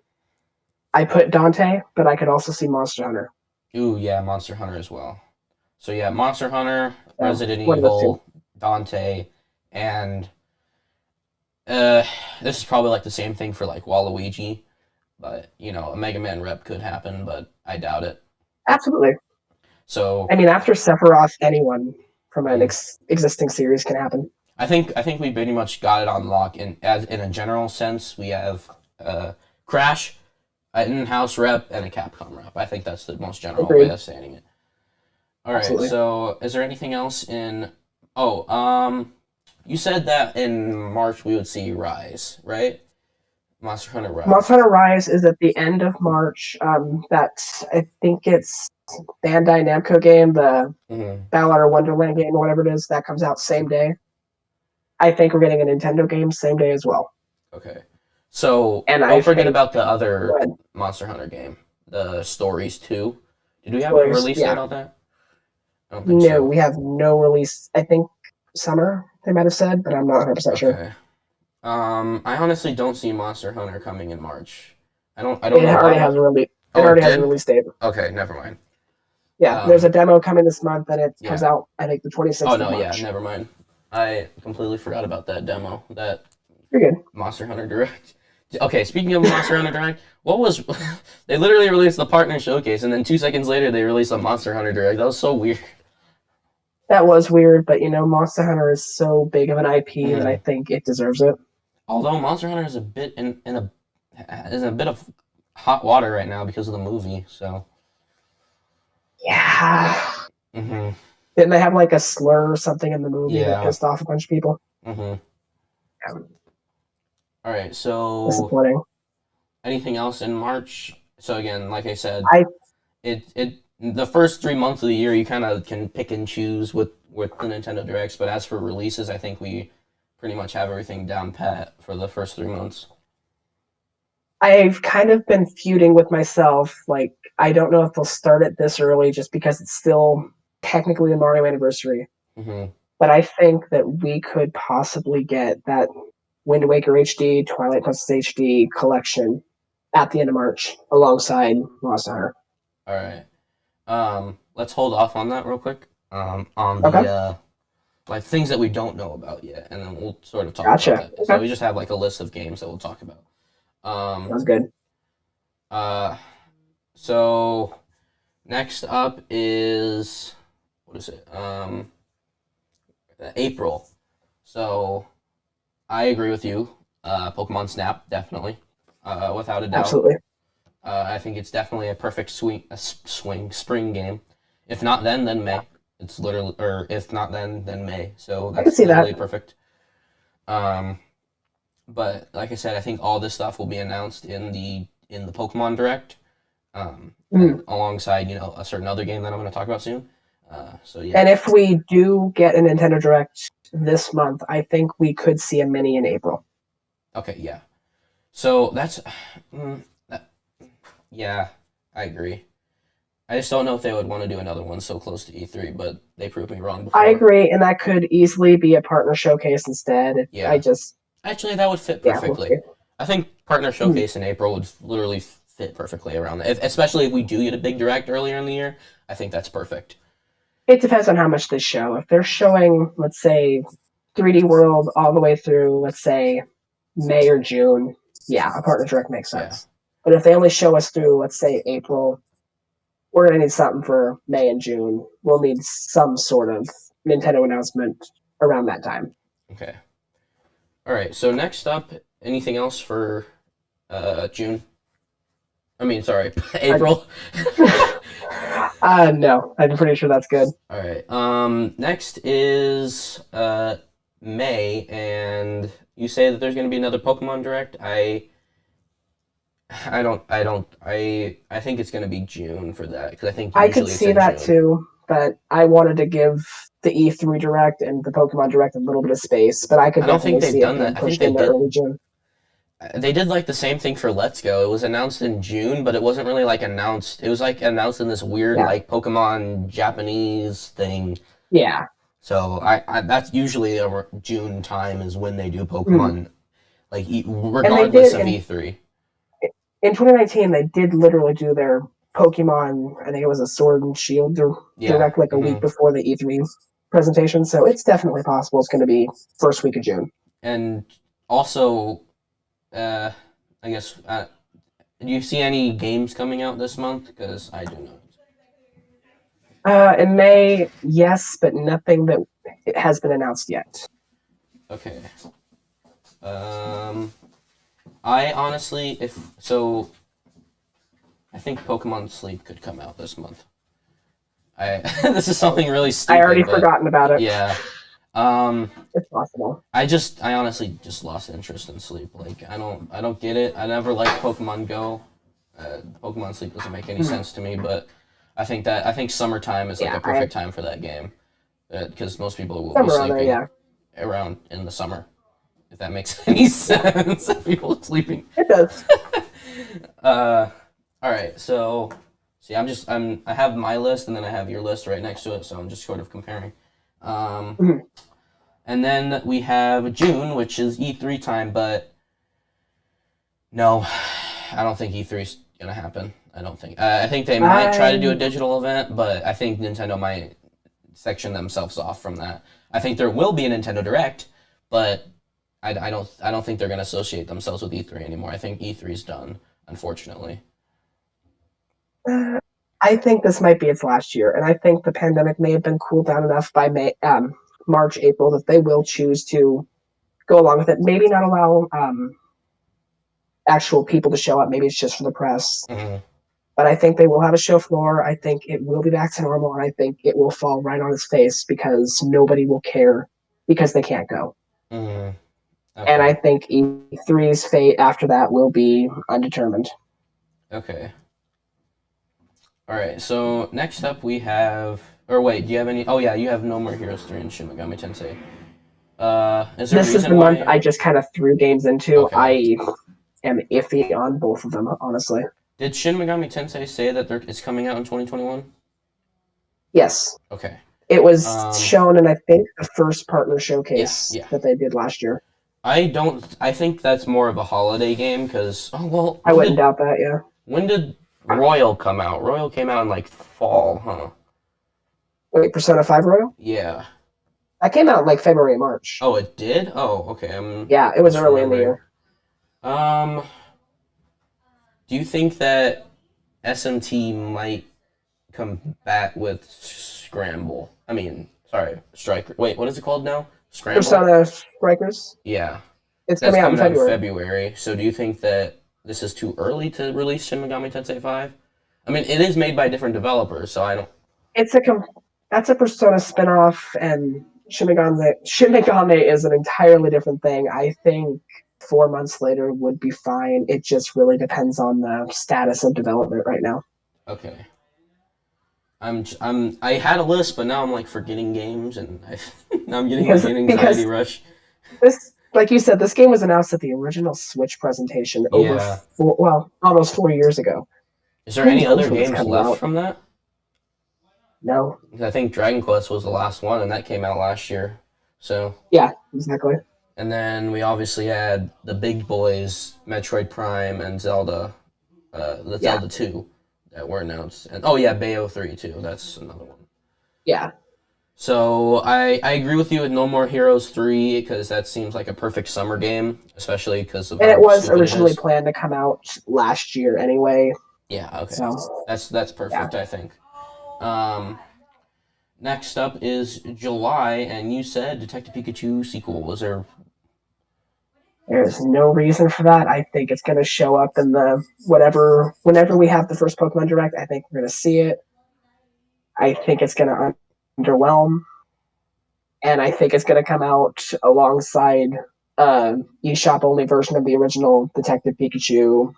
Speaker 2: I put Dante, but I could also see Monster Hunter.
Speaker 1: Ooh, yeah, Monster Hunter as well. So yeah, Monster Hunter, Resident
Speaker 2: One of those two.
Speaker 1: Evil, Dante, and this is probably like the same thing for like Waluigi, but a Mega Man rep could happen, but I doubt it.
Speaker 2: Absolutely.
Speaker 1: So
Speaker 2: I mean, after Sephiroth, anyone from an existing series can happen.
Speaker 1: I think we pretty much got it on lock. In a general sense, we have Crash, an in-house rep, and a Capcom rep. I think that's the most general way of saying it. All right.
Speaker 2: Absolutely.
Speaker 1: So is there anything else in? Oh, you said that in March we would see Rise, right? Monster Hunter Rise.
Speaker 2: Monster Hunter Rise is at the end of March. I think it's Bandai Namco game, the Battle Wonderland game or whatever it is, that comes out same day. I think we're getting a Nintendo game same day as well.
Speaker 1: Okay. So don't forget about the other Monster Hunter game, the Stories 2. Did we have a release date on that?
Speaker 2: I don't think so. We have no release. I think summer, they might have said, but I'm not 100% sure.
Speaker 1: I honestly don't see Monster Hunter coming in March. I don't know.
Speaker 2: It already has a release. It already has a release date.
Speaker 1: Okay, never mind.
Speaker 2: Yeah, there's a demo coming this month, and it comes out, I think, the 26th of March.
Speaker 1: Yeah, never mind. I completely forgot about that demo.
Speaker 2: You're good.
Speaker 1: Monster Hunter Direct. Okay, speaking of Monster Hunter Direct, they literally released the partner showcase, and then 2 seconds later they released a Monster Hunter Direct. That was so weird.
Speaker 2: That was weird, but Monster Hunter is so big of an IP that I think it deserves it.
Speaker 1: Although Monster Hunter is a bit in a bit of hot water right now because of the movie, so.
Speaker 2: Yeah. Didn't they have like a slur or something in the movie that pissed off a bunch of people?
Speaker 1: All right, so
Speaker 2: disappointing.
Speaker 1: Anything else in March? So again, like I said, the first 3 months of the year you kind of can pick and choose with the Nintendo Directs, but as for releases, I think we pretty much have everything down pat for the first 3 months.
Speaker 2: I've kind of been feuding with myself. Like, I don't know if they'll start it this early just because it's still technically the Mario anniversary. But I think that we could possibly get that Wind Waker HD, Twilight Princess HD collection at the end of March alongside Monster Hunter.
Speaker 1: All right. let's hold off on that real quick. On
Speaker 2: Okay.
Speaker 1: the like things that we don't know about yet, and then we'll sort of talk about
Speaker 2: Gotcha.
Speaker 1: that. So
Speaker 2: Okay.
Speaker 1: we just have like a list of games that we'll talk about. Um,
Speaker 2: Sounds good.
Speaker 1: uh, so next up is what is it? April. So I agree with you. Pokemon Snap, definitely, without a doubt.
Speaker 2: Absolutely.
Speaker 1: I think it's definitely a perfect swing spring game. If not then May. It's literally, or if not then May. So
Speaker 2: I can
Speaker 1: that's
Speaker 2: see that.
Speaker 1: literally perfect. Um, but like I said, I think all this stuff will be announced in the Pokemon Direct,
Speaker 2: Mm.
Speaker 1: and alongside a certain other game that I'm going to talk about soon. So yeah.
Speaker 2: And if we do get a Nintendo Direct this month, I think we could see a mini in April.
Speaker 1: Okay, yeah. So that's, that, yeah, I agree. I just don't know if they would want to do another one so close to E3, but they proved me wrong before.
Speaker 2: I agree, and that could easily be a partner showcase instead.
Speaker 1: Yeah.
Speaker 2: Just
Speaker 1: actually that would fit
Speaker 2: yeah,
Speaker 1: perfectly.
Speaker 2: we'll see.
Speaker 1: I think partner showcase in April would literally fit perfectly around that. Especially if we do get a big direct earlier in the year, I think that's perfect.
Speaker 2: It depends on how much they show. If they're showing, let's say, 3D World all the way through, let's say, May or June, yeah, a partner direct makes sense.
Speaker 1: Yeah.
Speaker 2: But if they only show us through, let's say, April, we're going to need something for May and June. We'll need some sort of Nintendo announcement around that time.
Speaker 1: Okay. All right. So next up, anything else for June? I mean, sorry, April.
Speaker 2: No, I'm pretty sure that's good.
Speaker 1: All right. Next is May, and you say that there's going to be another Pokemon Direct. I think it's going to be June for that because I think
Speaker 2: I
Speaker 1: usually
Speaker 2: could
Speaker 1: it's
Speaker 2: see
Speaker 1: in
Speaker 2: that
Speaker 1: June.
Speaker 2: too, but I wanted to give the E3 Direct and the Pokemon Direct a little bit of space, but I could
Speaker 1: I don't think
Speaker 2: definitely
Speaker 1: they've
Speaker 2: see it
Speaker 1: done
Speaker 2: being
Speaker 1: that. I think
Speaker 2: pushed
Speaker 1: they
Speaker 2: into
Speaker 1: did.
Speaker 2: early June.
Speaker 1: They did like the same thing for Let's Go. It was announced in June, but it wasn't really like announced. It was like announced in this weird
Speaker 2: Yeah.
Speaker 1: like Pokemon Japanese thing.
Speaker 2: Yeah.
Speaker 1: So I that's usually a June time is when they do Pokemon, like regardless of E3.
Speaker 2: In 2019, they did literally do their Pokemon, I think it was a Sword and Shield Direct like a week before the E3 presentation, so it's definitely possible it's going to be first week of June.
Speaker 1: And also, I guess, do you see any games coming out this month? Because I do not.
Speaker 2: In May, yes, but nothing that has been announced yet.
Speaker 1: Okay. I honestly, I think Pokemon Sleep could come out this month. This is something really stupid.
Speaker 2: I already forgotten about it.
Speaker 1: Yeah.
Speaker 2: It's possible.
Speaker 1: I honestly just lost interest in Sleep. Like I don't get it. I never liked Pokemon Go. Pokemon Sleep doesn't make any sense to me, but I think summertime is like a perfect time for that game, because most people will be sleeping around in the summer. If that makes any sense, people sleeping.
Speaker 2: It does.
Speaker 1: All right, so see, I have my list and then I have your list right next to it, so I'm just sort of comparing. And then we have June, which is E3 time, but no, I don't think E3's gonna happen. I don't think. I think they might try to do a digital event, but I think Nintendo might section themselves off from that. I think there will be a Nintendo Direct, but I don't think they're gonna associate themselves with E3 anymore. I think E3's done, unfortunately.
Speaker 2: I think this might be its last year, and I think the pandemic may have been cooled down enough by March, April that they will choose to go along with it. Maybe not allow actual people to show up. Maybe it's just for the press. But I think they will have a show floor. I think it will be back to normal, and I think it will fall right on its face because nobody will care because they can't go.
Speaker 1: Okay.
Speaker 2: And I think E3's fate after that will be undetermined.
Speaker 1: Okay. All right, so next up we have... Or wait, do you have any... Oh yeah, you have No More Heroes 3 and Shin Megami Tensei.
Speaker 2: This is the month I just kind of threw games into.
Speaker 1: Okay.
Speaker 2: I am iffy on both of them, honestly.
Speaker 1: Did Shin Megami Tensei say that it's coming out in 2021?
Speaker 2: Yes.
Speaker 1: Okay.
Speaker 2: It was shown in, I think, the first partner showcase that they did last year.
Speaker 1: I think that's more of a holiday game, because... Oh, well...
Speaker 2: I wouldn't doubt that, yeah.
Speaker 1: When did Royal come out? Royal came out in, like, fall, huh?
Speaker 2: Wait, Persona 5 Royal?
Speaker 1: Yeah.
Speaker 2: That came out in like February, March.
Speaker 1: Oh, it did? Oh, okay. I'm
Speaker 2: Yeah, it was early in the
Speaker 1: misremembering.
Speaker 2: year.
Speaker 1: Um, do you think that SMT might come back with Scramble? I mean, sorry, Striker. Wait, what is it called now? Scramble?
Speaker 2: Persona Strikers.
Speaker 1: Yeah.
Speaker 2: It's
Speaker 1: That's
Speaker 2: coming out in
Speaker 1: coming out in
Speaker 2: February.
Speaker 1: February. So do you think that this is too early to release Shin Megami Tensei 5? I mean, it is made by different developers, so I don't.
Speaker 2: It's a that's a Persona spinoff, and Shin Megami is an entirely different thing. I think 4 months later would be fine. It just really depends on the status of development right now.
Speaker 1: Okay. I had a list, but now I'm like forgetting games, and now I'm getting like
Speaker 2: Because
Speaker 1: an anxiety
Speaker 2: because
Speaker 1: rush.
Speaker 2: this, like you said, this game was announced at the original Switch presentation over
Speaker 1: Yeah.
Speaker 2: almost 4 years ago.
Speaker 1: Is there
Speaker 2: Who
Speaker 1: any other
Speaker 2: knows when it's
Speaker 1: games
Speaker 2: coming
Speaker 1: left
Speaker 2: out?
Speaker 1: from that?
Speaker 2: No.
Speaker 1: 'Cause I think Dragon Quest was the last one, and that came out last year. So,
Speaker 2: Yeah, exactly.
Speaker 1: and then we obviously had the big boys, Metroid Prime and Zelda, the
Speaker 2: Yeah,
Speaker 1: Zelda 2 that were announced. And oh yeah, Bayo 3 too. That's another one.
Speaker 2: yeah.
Speaker 1: So I agree with you with No More Heroes 3 because that seems like a perfect summer game, especially because of
Speaker 2: And it
Speaker 1: how
Speaker 2: was
Speaker 1: stupid it
Speaker 2: originally
Speaker 1: is.
Speaker 2: planned to come out last year anyway.
Speaker 1: Yeah, okay.
Speaker 2: So
Speaker 1: That's
Speaker 2: yeah,
Speaker 1: perfect, I think. Um, Next up is July, and you said Detective Pikachu sequel. Was there?
Speaker 2: there's no reason for that. I think it's going to show up in the whenever we have the first Pokemon Direct. I think we're going to see it. I think it's going to underwhelm, and I think it's going to come out alongside eShop only version of the original Detective Pikachu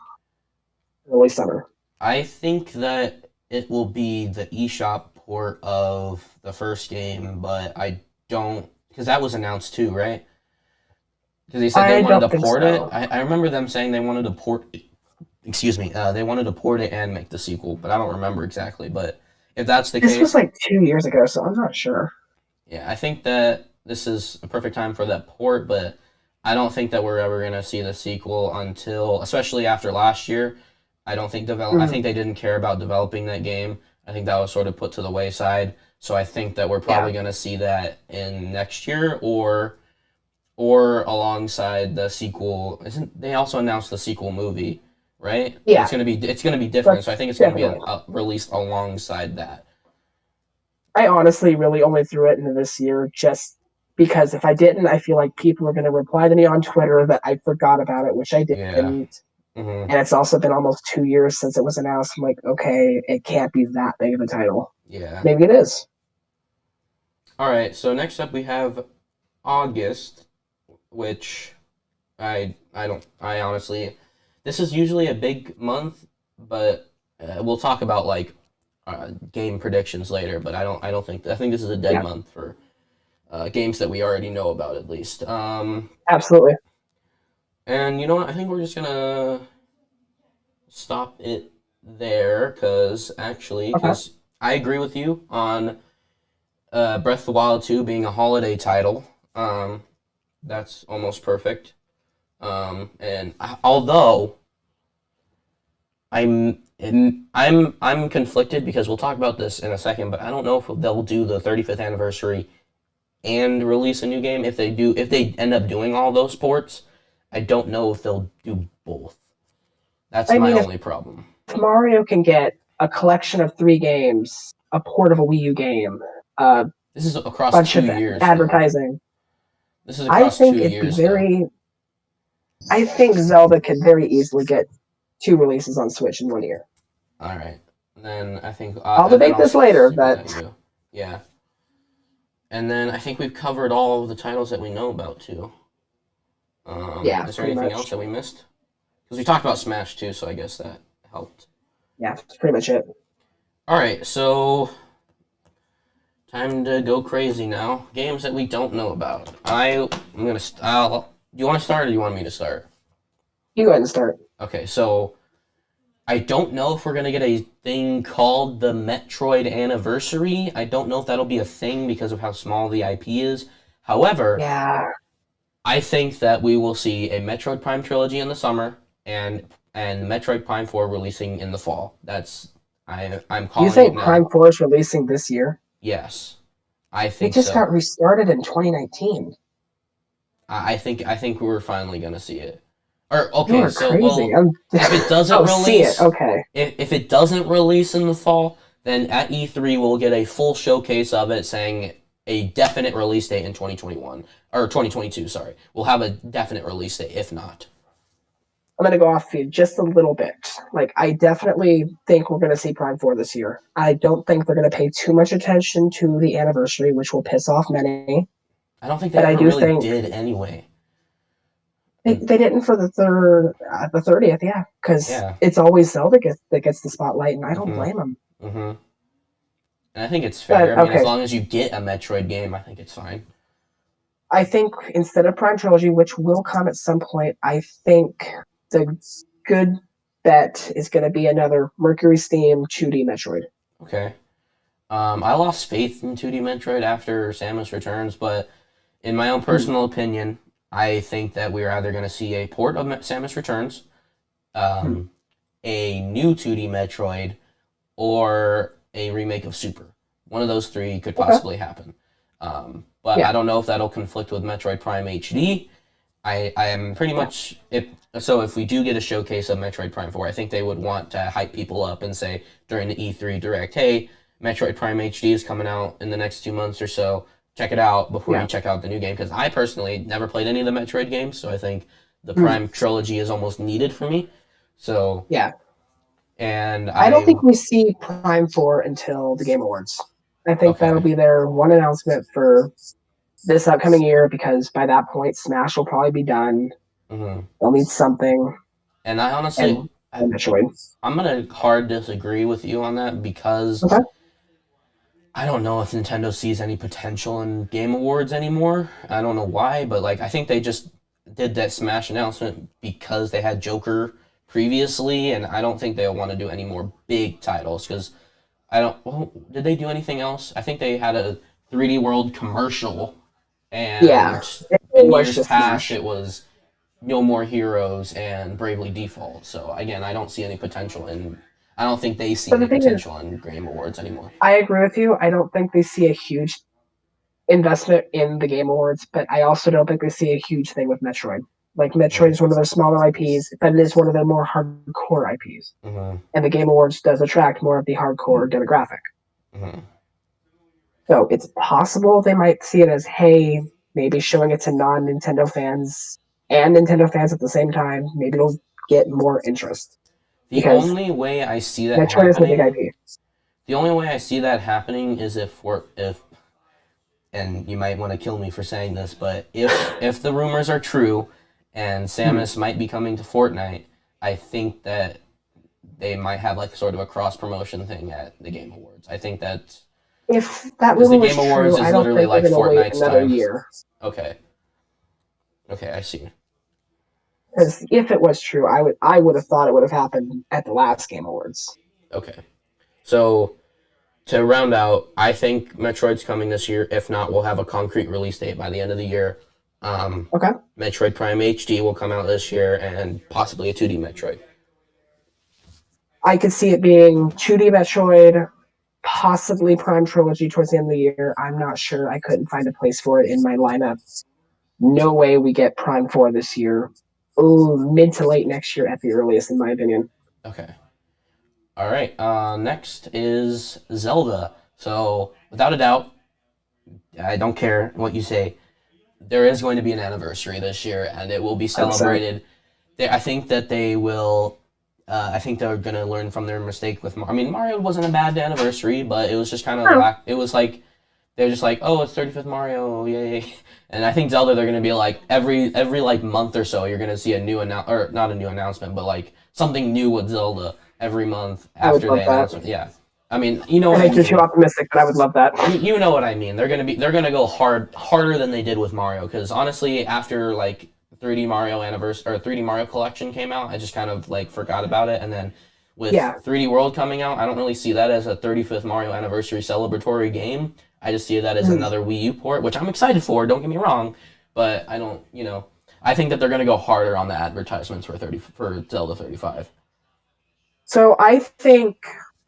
Speaker 2: early summer.
Speaker 1: I think that it will be the eShop port of the first game, but I don't because that was announced too, right? Because they said they
Speaker 2: I
Speaker 1: wanted
Speaker 2: don't
Speaker 1: to
Speaker 2: think
Speaker 1: port it.
Speaker 2: so.
Speaker 1: I remember them saying they wanted to port. Excuse me. They wanted to port it and make the sequel, but I don't remember exactly. But if that's the
Speaker 2: This was
Speaker 1: case,
Speaker 2: like 2 years ago, so I'm not sure.
Speaker 1: yeah, I think that this is a perfect time for that port, but I don't think that we're ever gonna see the sequel until, especially after last year. I don't think I
Speaker 2: Mm,
Speaker 1: think they didn't care about developing that game. I think that was sort of put to the wayside. So I think that we're
Speaker 2: yeah,
Speaker 1: probably gonna see that in next year or alongside the sequel. Isn't they also announced the sequel movie, right?
Speaker 2: yeah,
Speaker 1: It's gonna be different.
Speaker 2: that's
Speaker 1: So I think it's gonna be
Speaker 2: definitely.
Speaker 1: released alongside that.
Speaker 2: I honestly really only threw it into this year just because if I didn't, I feel like people are going to reply to me on Twitter that I forgot about it, which I
Speaker 1: Yeah.
Speaker 2: didn't.
Speaker 1: Hmm.
Speaker 2: And it's also been almost 2 years since it was announced. I'm like, okay, it can't be that big of a title.
Speaker 1: Yeah.
Speaker 2: Maybe it is.
Speaker 1: All right. So next up we have August, which I honestly this is usually a big month, but we'll talk about like game predictions later. But I think this is a dead
Speaker 2: Yeah,
Speaker 1: month for games that we already know about at least.
Speaker 2: absolutely.
Speaker 1: And you know what? I think we're just gonna stop it there
Speaker 2: Okay.
Speaker 1: because I agree with you on Breath of the Wild 2 being a holiday title. Um, that's almost perfect. Although I'm conflicted because we'll talk about this in a second, but I don't know if they'll do the 35th anniversary and release a new game. If they end up doing all those ports, I don't know if they'll do both. That's
Speaker 2: I
Speaker 1: my
Speaker 2: mean, if
Speaker 1: only problem.
Speaker 2: Mario can get a collection of 3 games, a port of a Wii U game, a
Speaker 1: This is across
Speaker 2: bunch
Speaker 1: two
Speaker 2: of
Speaker 1: years, though.
Speaker 2: advertising,
Speaker 1: This is
Speaker 2: I
Speaker 1: across two
Speaker 2: think it'd be
Speaker 1: years, though.
Speaker 2: very. I think Zelda could very easily get 2 releases on Switch in 1 year.
Speaker 1: All right. And then I think,
Speaker 2: I'll
Speaker 1: and then
Speaker 2: debate
Speaker 1: I'll
Speaker 2: this later,
Speaker 1: stick with that.
Speaker 2: but
Speaker 1: You, yeah. And then I think we've covered all of the titles that we know about too.
Speaker 2: yeah,
Speaker 1: Is there
Speaker 2: pretty
Speaker 1: anything else
Speaker 2: much.
Speaker 1: that we missed? Because we talked about Smash too, so I guess that helped.
Speaker 2: Yeah, that's pretty much it.
Speaker 1: All right, so time to go crazy now. Games that we don't know about. I'm gonna. Do you want to start or do you want me to start?
Speaker 2: You go ahead and start.
Speaker 1: Okay, so I don't know if we're gonna get a thing called the Metroid Anniversary. I don't know if that'll be a thing because of how small the IP is. However,
Speaker 2: Yeah.
Speaker 1: I think that we will see a Metroid Prime trilogy in the summer and Metroid Prime 4 releasing in the fall. I'm
Speaker 2: Do you
Speaker 1: calling it
Speaker 2: think
Speaker 1: now.
Speaker 2: Prime 4 is releasing this year?
Speaker 1: Yes, I
Speaker 2: It
Speaker 1: think
Speaker 2: just
Speaker 1: so.
Speaker 2: got restarted in 2019.
Speaker 1: I think we're finally gonna see it. Or
Speaker 2: You
Speaker 1: okay,
Speaker 2: are
Speaker 1: so
Speaker 2: crazy.
Speaker 1: well, if it doesn't
Speaker 2: Oh, see it.
Speaker 1: release,
Speaker 2: Okay.
Speaker 1: if it doesn't release in the fall, then at E3 we'll get a full showcase of it saying a definite release date in 2021 or 2022. Sorry, we'll have a definite release date. If not,
Speaker 2: I'm going to go off you just a little bit. Like, I definitely think we're going to see Prime 4 this year. I don't think they're going to pay too much attention to the anniversary, which will piss off many.
Speaker 1: I don't think they
Speaker 2: But I
Speaker 1: ever
Speaker 2: do
Speaker 1: really
Speaker 2: think
Speaker 1: did anyway.
Speaker 2: they,
Speaker 1: And
Speaker 2: they didn't for the 30th, yeah, because
Speaker 1: yeah,
Speaker 2: it's always Zelda that gets the spotlight, and I don't
Speaker 1: mhm,
Speaker 2: blame them.
Speaker 1: mhm. And I think it's fair. I
Speaker 2: But
Speaker 1: mean, as
Speaker 2: okay,
Speaker 1: long as you get a Metroid game, I think it's fine.
Speaker 2: I think instead of Prime Trilogy, which will come at some point, I think the good bet is going to be another Mercury Steam 2D Metroid.
Speaker 1: Okay. I lost faith in 2D Metroid after Samus Returns, but in my own
Speaker 2: Hmm.
Speaker 1: personal opinion, I think that we're either going to see a port of Samus Returns,
Speaker 2: Hmm.
Speaker 1: um, a new 2D Metroid, or a remake of Super. One of those three could
Speaker 2: Okay.
Speaker 1: possibly happen. But
Speaker 2: Yeah.
Speaker 1: I don't know if that'll conflict with Metroid Prime HD. I am pretty
Speaker 2: Yeah.
Speaker 1: much if we do get a showcase of Metroid Prime 4, I think they would want to hype people up and say during the E3 Direct, hey, Metroid Prime HD is coming out in the next 2 months or so. Check it out before you
Speaker 2: Yeah.
Speaker 1: check out the new game. Because I personally never played any of the Metroid games, so I think the
Speaker 2: Hmm.
Speaker 1: Prime trilogy is almost needed for me. So,
Speaker 2: Yeah.
Speaker 1: and
Speaker 2: I don't
Speaker 1: I
Speaker 2: think we see Prime 4 until the Game Awards. I think that'll
Speaker 1: okay.
Speaker 2: be their one announcement for this upcoming year because by that point, Smash will probably be done.
Speaker 1: Hmm.
Speaker 2: They'll need something,
Speaker 1: And I honestly,
Speaker 2: and Metroid.
Speaker 1: I'm gonna hard disagree with you on that because
Speaker 2: Okay.
Speaker 1: I don't know if Nintendo sees any potential in Game Awards anymore. I don't know why, but like I think they just did that Smash announcement because they had Joker previously, and I don't think they'll want to do any more big titles because I don't. Well, did they do anything else? I think they had a 3D World commercial,
Speaker 2: Yeah.
Speaker 1: and
Speaker 2: It
Speaker 1: in
Speaker 2: was
Speaker 1: years
Speaker 2: just
Speaker 1: past
Speaker 2: Smash.
Speaker 1: it was No More Heroes and Bravely Default. So again, I don't see any potential in. I don't think they see
Speaker 2: But the
Speaker 1: any
Speaker 2: thing is,
Speaker 1: potential in Game Awards anymore.
Speaker 2: I agree with you. I don't think they see a huge investment in the Game Awards, but I also don't think they see a huge thing with Metroid. Like Metroid is one of their smaller IPs, but it is one of their more hardcore IPs.
Speaker 1: Mm-hmm.
Speaker 2: And the Game Awards does attract more of the hardcore demographic.
Speaker 1: Mm-hmm.
Speaker 2: So it's possible they might see it as, hey, maybe showing it to non Nintendo fans and Nintendo fans at the same time. Maybe it'll get more interest
Speaker 1: The
Speaker 2: because
Speaker 1: only way I see that
Speaker 2: Metroid is a big
Speaker 1: happening,
Speaker 2: IP.
Speaker 1: the only way I see that happening is if and you might want to kill me for saying this, but if the rumors are true and
Speaker 2: Hmm.
Speaker 1: Samus might be coming to Fortnite, I think that they might have like sort of a cross promotion thing at the Game Awards. I think that
Speaker 2: If that
Speaker 1: because
Speaker 2: rumor
Speaker 1: the
Speaker 2: was
Speaker 1: Game Awards
Speaker 2: true,
Speaker 1: is
Speaker 2: I don't
Speaker 1: literally
Speaker 2: think they're
Speaker 1: like
Speaker 2: going to wait
Speaker 1: Fortnite's
Speaker 2: another
Speaker 1: time.
Speaker 2: year.
Speaker 1: Okay, okay, I see.
Speaker 2: Because if it was true, I would have thought it would have happened at the last Game Awards.
Speaker 1: Okay, so to round out, I think Metroid's coming this year. If not, we'll have a concrete release date by the end of the year. Um,
Speaker 2: Okay.
Speaker 1: Metroid Prime HD will come out this year, and possibly a 2D Metroid.
Speaker 2: I could see it being 2D Metroid, possibly Prime Trilogy towards the end of the year. I'm not sure. I couldn't find a place for it in my lineup. No way we get Prime 4 this year. Ooh, mid to late next year at the earliest, in my opinion.
Speaker 1: Okay. All right. Next is Zelda. So, without a doubt, I don't care what you say. There is going to be an anniversary this year, and it will be
Speaker 2: 100%.
Speaker 1: celebrated. I think that they will. I think they're gonna learn from their mistake with. I mean, Mario wasn't a bad anniversary, but it was just kind of
Speaker 2: Oh,
Speaker 1: it was like they're just like, oh, it's 35th Mario, yay! And I think Zelda, they're gonna be like every like month or so, you're gonna see a new or not a new announcement, but like something new with Zelda every month
Speaker 2: I would
Speaker 1: after
Speaker 2: love
Speaker 1: they
Speaker 2: that.
Speaker 1: announce it. Yeah, I mean, you know
Speaker 2: I
Speaker 1: what I
Speaker 2: think you're too
Speaker 1: mean.
Speaker 2: optimistic, but I would love that.
Speaker 1: You know what I mean. They're gonna go harder than they did with Mario because honestly, after like 3D Mario anniversary or 3D Mario Collection came out, I just kind of like forgot about it, and then with
Speaker 2: Yeah.
Speaker 1: 3D World coming out, I don't really see that as a 35th Mario anniversary celebratory game. I just see that as
Speaker 2: Mm.
Speaker 1: another Wii U port, which I'm excited for. Don't get me wrong, but I don't. I think that they're gonna go harder on the advertisements for Zelda 35.
Speaker 2: So I think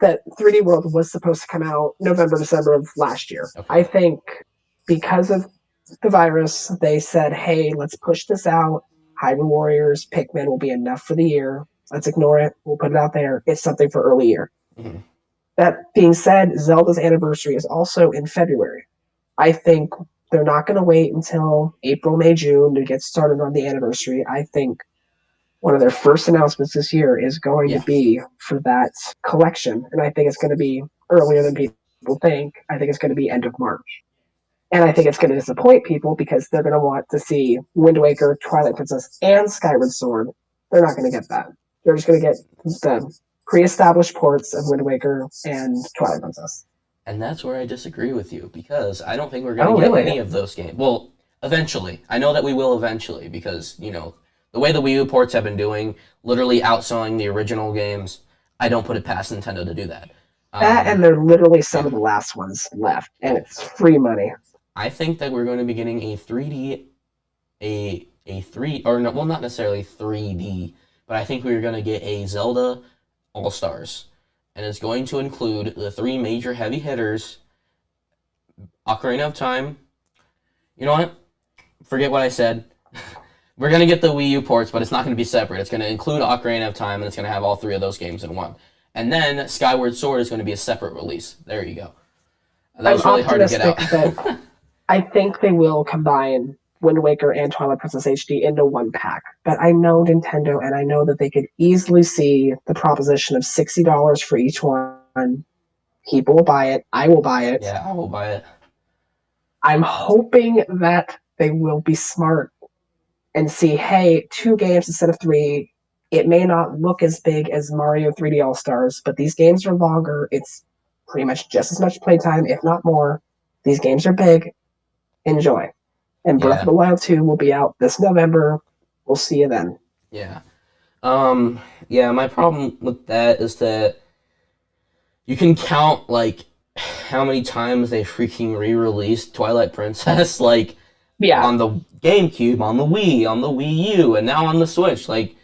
Speaker 2: that 3D World was supposed to come out November, December of last year.
Speaker 1: Okay.
Speaker 2: I think because of the virus, they said, hey, let's push this out. Hyrule Warriors, Pikmin will be enough for the year. Let's ignore it. We'll put it out there. It's something for early year.
Speaker 1: Mm-hmm.
Speaker 2: That being said, Zelda's anniversary is also in February. I think they're not going to wait until April, May, June to get started on the anniversary. I think one of their first announcements this year is going to be for that collection. And I think it's going to be earlier than people think. I think it's going to be end of March. And I think it's going to disappoint people because they're going to want to see Wind Waker, Twilight Princess, and Skyward Sword. They're not going to get that. They're just going to get the pre-established ports of Wind Waker and Twilight Princess.
Speaker 1: And that's where I disagree with you, because I don't think we're going to get any of those games. Well, eventually. I know that we will eventually, because, you know, the way the Wii U ports have been doing, literally outselling the original games, I don't put it past Nintendo to do that.
Speaker 2: That and they're literally some of the last ones left, and it's free money.
Speaker 1: I think that we're going to be getting a 3D, well, not necessarily 3D, but I think we're going to get a Zelda All-Stars. And it's going to include the 3 major heavy hitters, Ocarina of Time. You know what? Forget what I said. We're going to get the Wii U ports, but it's not going to be separate. It's going to include Ocarina of Time, and it's going to have all 3 of those games in one. And then Skyward Sword is going to be a separate release. There you go. That was really hard to get out.
Speaker 2: I think they will combine Wind Waker and Twilight Princess HD into one pack. But I know Nintendo, and I know that they could easily see the proposition of $60 for each one. People will buy it. I will buy it.
Speaker 1: Yeah, I will buy it.
Speaker 2: I'm hoping that they will be smart and see, hey, 2 games instead of 3. It may not look as big as Mario 3D All-Stars, but these games are longer. It's pretty much just as much playtime, if not more. These games are big. Enjoy. And Breath of the Wild 2 will be out this November. We'll see you then.
Speaker 1: Yeah. Yeah, my problem with that is that you can count, like, how many times they freaking re-released Twilight Princess, like, on the GameCube, on the Wii, on the Wii U, and now on the Switch. Like,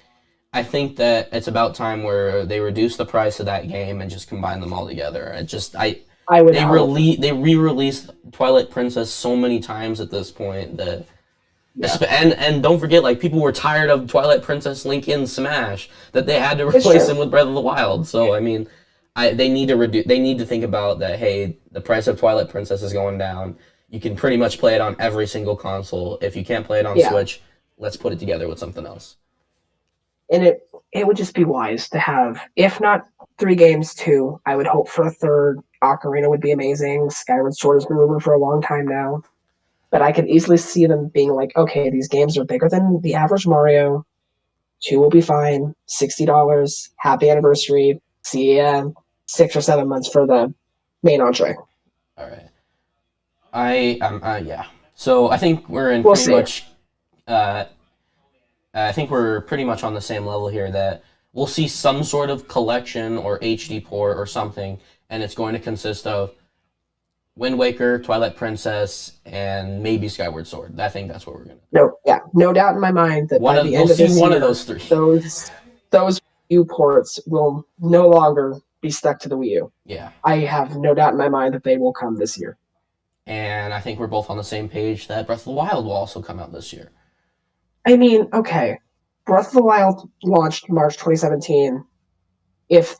Speaker 1: I think that it's about time where they reduce the price of that game and just combine them all together. They re-released Twilight Princess so many times at this point that, and don't forget, like, people were tired of Twilight Princess Link in Smash that they had to replace him with Breath of the Wild. So I mean, they need to think about that. Hey, the price of Twilight Princess is going down. You can pretty much play it on every single console. If you can't play it on Switch, let's put it together with something else.
Speaker 2: And it would just be wise to have, if not 3 games, 2. I would hope for a 3rd. Ocarina would be amazing. Skyward Sword has been rumored for a long time now. But I could easily see them being like, okay, these games are bigger than the average Mario. 2 will be fine. $60. Happy anniversary. See you 6 or 7 months for the main entree.
Speaker 1: All right. Yeah. So I think we're in pretty much. I think we're pretty much on the same level here. That we'll see some sort of collection or HD port or something, and it's going to consist of Wind Waker, Twilight Princess, and maybe Skyward Sword. I think that's what we're gonna.
Speaker 2: No doubt in my mind that by the end of this year,
Speaker 1: one of those 3.
Speaker 2: Those Wii U ports will no longer be stuck to the Wii U.
Speaker 1: Yeah.
Speaker 2: I have no doubt in my mind that they will come this year.
Speaker 1: And I think we're both on the same page that Breath of the Wild will also come out this year.
Speaker 2: I mean, okay, Breath of the Wild launched March 2017. If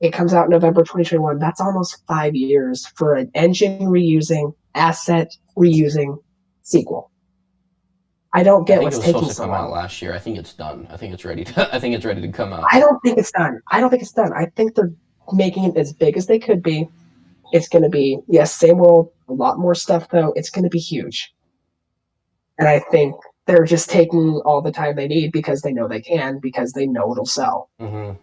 Speaker 2: it comes out November 2021, that's almost 5 years for an engine reusing, asset reusing sequel. I don't get what's taking so long.
Speaker 1: It was supposed to come out last year. I think it's done. I think it's ready to come out.
Speaker 2: I don't think it's done. I think they're making it as big as they could be. It's going to be, yes, same world, a lot more stuff, though. It's going to be huge. And I think they're just taking all the time they need because they know they can, because they know it'll sell.
Speaker 1: Mm-hmm.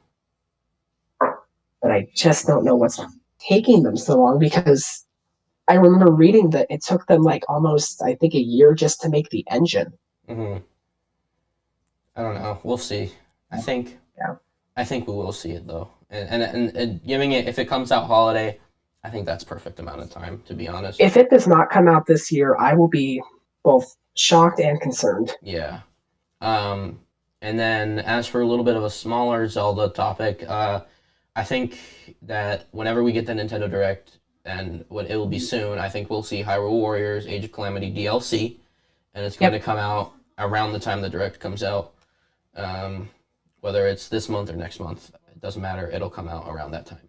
Speaker 2: But I just don't know what's taking them so long, because I remember reading that it took them like almost, I think, a year just to make the engine.
Speaker 1: Mm-hmm. I don't know. We'll see. I think we will see it, though. And giving it, if it comes out holiday, I think that's perfect amount of time, to be honest.
Speaker 2: If it does not come out this year, I will be both shocked and concerned.
Speaker 1: Yeah. And then as for a little bit of a smaller Zelda topic, I think that whenever we get the Nintendo Direct, and when it will be soon, I think we'll see Hyrule Warriors Age of Calamity DLC, and it's going to
Speaker 2: Yep.
Speaker 1: come out around the time the Direct comes out. Um, Whether it's this month or next month, it doesn't matter. It'll come out around that time.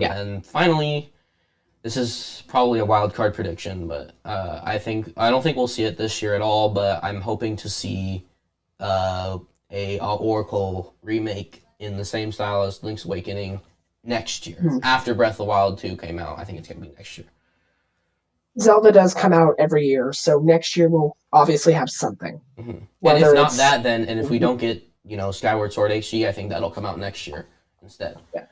Speaker 2: Yeah.
Speaker 1: And finally, this is probably a wild card prediction, but I don't think we'll see it this year at all. But I'm hoping to see a Oracle remake in the same style as Link's Awakening next year, after Breath of the Wild 2 came out. I think it's gonna be next year.
Speaker 2: Zelda does come out every year, so next year we'll obviously have something.
Speaker 1: Mm-hmm. And if
Speaker 2: Whether
Speaker 1: not
Speaker 2: it's
Speaker 1: that, then and if we don't get Skyward Sword HD, I think that'll come out next year instead.
Speaker 2: yeah.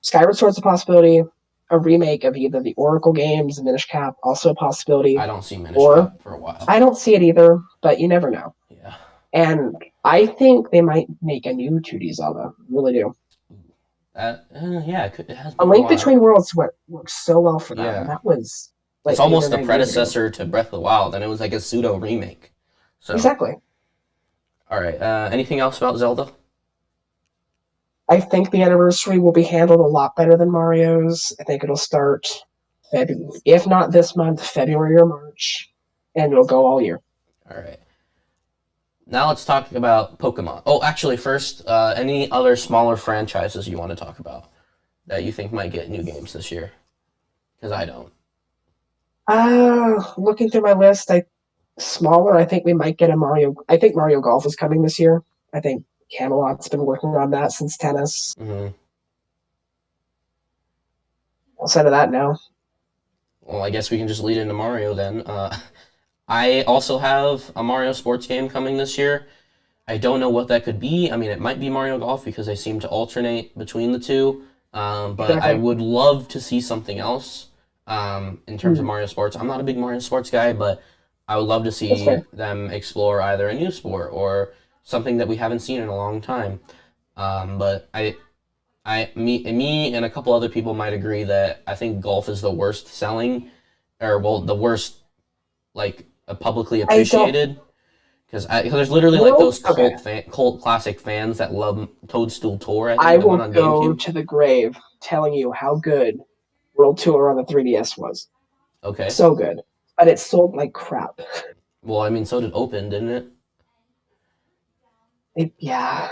Speaker 2: Skyward Sword's a possibility. A remake of either the Oracle games, Minish Cap, also a possibility.
Speaker 1: I don't see Minish
Speaker 2: Or
Speaker 1: Cap for a while.
Speaker 2: I don't see it either, but you never know.
Speaker 1: Yeah.
Speaker 2: And I think they might make a new 2D Zelda. Really do.
Speaker 1: Yeah, it has
Speaker 2: A
Speaker 1: been
Speaker 2: Link
Speaker 1: while.
Speaker 2: Between Worlds worked so well for them.
Speaker 1: Yeah.
Speaker 2: And that was like
Speaker 1: It's almost
Speaker 2: 8 or
Speaker 1: the
Speaker 2: 9 years ago.
Speaker 1: predecessor to Breath of the Wild, and it was like a pseudo remake. So
Speaker 2: Exactly.
Speaker 1: all right. Anything else about Zelda?
Speaker 2: I think the anniversary will be handled a lot better than Mario's. I think it'll start, if not this month, February or March, and it'll go all year.
Speaker 1: All right. Now let's talk about Pokemon. Oh, actually, first, any other smaller franchises you want to talk about that you think might get new games this year? Because I don't.
Speaker 2: Looking through my list, I think we might get a Mario. I think Mario Golf is coming this year. I think Camelot's been working on that since tennis.
Speaker 1: Mm-hmm.
Speaker 2: Outside of that, no.
Speaker 1: Well, I guess we can just lead into Mario then. I also have a Mario sports game coming this year. I don't know what that could be. I mean, it might be Mario Golf because they seem to alternate between the two. But
Speaker 2: Exactly.
Speaker 1: I would love to see something else in terms of Mario sports. I'm not a big Mario sports guy, but I would love to see them explore either a new sport or something that we haven't seen in a long time. But me and a couple other people might agree that I think golf is the worst selling, or well, the worst publicly appreciated. Because there's literally those cult classic fans that love Toadstool Tour.
Speaker 2: I
Speaker 1: the one
Speaker 2: will
Speaker 1: on
Speaker 2: go
Speaker 1: GameCube.
Speaker 2: to the grave telling you how good World Tour on the 3DS was.
Speaker 1: Okay.
Speaker 2: So good. But it sold like crap.
Speaker 1: Well, I mean, so did Open, didn't it?
Speaker 2: Yeah.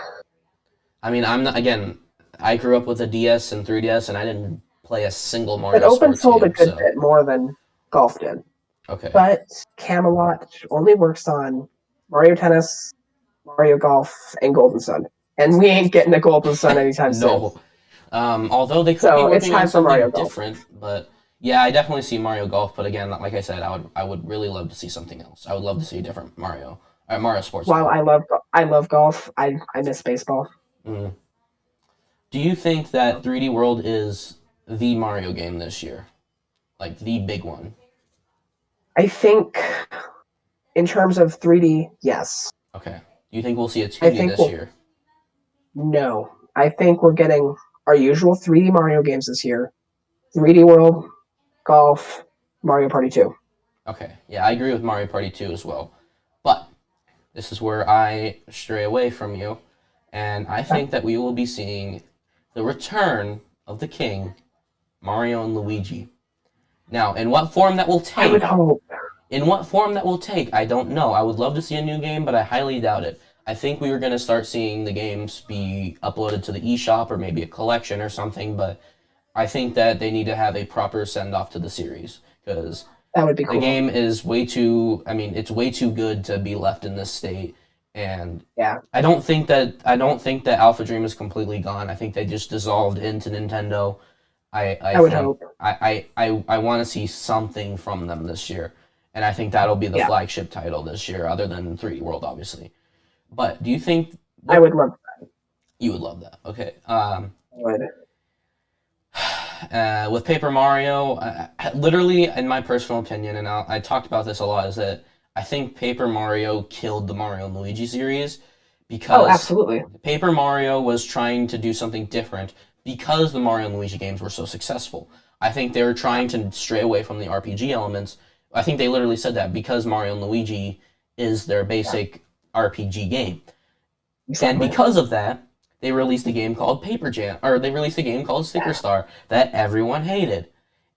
Speaker 1: I mean, I'm not. Again, I grew up with a DS and 3DS, and I didn't play a single Mario.
Speaker 2: But Open
Speaker 1: sports
Speaker 2: sold
Speaker 1: game,
Speaker 2: a good bit more than Golf did.
Speaker 1: Okay.
Speaker 2: But Camelot only works on Mario Tennis, Mario Golf, and Golden Sun. And we ain't getting a Golden Sun anytime soon.
Speaker 1: No. Although they could
Speaker 2: So
Speaker 1: be
Speaker 2: it's
Speaker 1: working
Speaker 2: time
Speaker 1: on
Speaker 2: for
Speaker 1: something
Speaker 2: Mario Golf.
Speaker 1: different, but yeah, I definitely see Mario Golf. But again, like I said, I would really love to see something else. I would love to see a different Mario sports.
Speaker 2: While I love golf, I miss baseball.
Speaker 1: Mm. Do you think that 3D World is the Mario game this year, like the big one?
Speaker 2: I think, in terms of 3D, yes.
Speaker 1: Okay. Do you think we'll see a 2D this year?
Speaker 2: No. I think we're getting our usual 3D Mario games this year. 3D World, Golf, Mario Party 2.
Speaker 1: Okay. Yeah, I agree with Mario Party 2 as well. But this is where I stray away from you, and I think that we will be seeing the return of the king, Mario and Luigi. Now, in what form that will take...
Speaker 2: I would hope.
Speaker 1: In what form that will take, I don't know. I would love to see a new game, but I highly doubt it. I think we were going to start seeing the games be uploaded to the eShop or maybe a collection or something, but I think that they need to have a proper send-off to the series, because
Speaker 2: that would be cool.
Speaker 1: The game is way too... I mean, it's way too good to be left in this state, and
Speaker 2: yeah.
Speaker 1: I don't think that Alpha Dream is completely gone. I think they just dissolved into Nintendo. I
Speaker 2: would hope.
Speaker 1: I want to see something from them this year. And I think that'll be the flagship title this year, other than 3D World, obviously. But do you think...
Speaker 2: I would love that.
Speaker 1: You would love that. Okay.
Speaker 2: I would.
Speaker 1: With Paper Mario, literally, in my personal opinion, and I talked about this a lot, is that I think Paper Mario killed the Mario and Luigi series. Because
Speaker 2: absolutely.
Speaker 1: Paper Mario was trying to do something different because the Mario and Luigi games were so successful. I think they were trying to stray away from the RPG elements. I think they literally said that because Mario and Luigi is their basic RPG game. Exactly. And because of that, they released a game called Paper Jam, or they released a game called Sticker Star that everyone hated.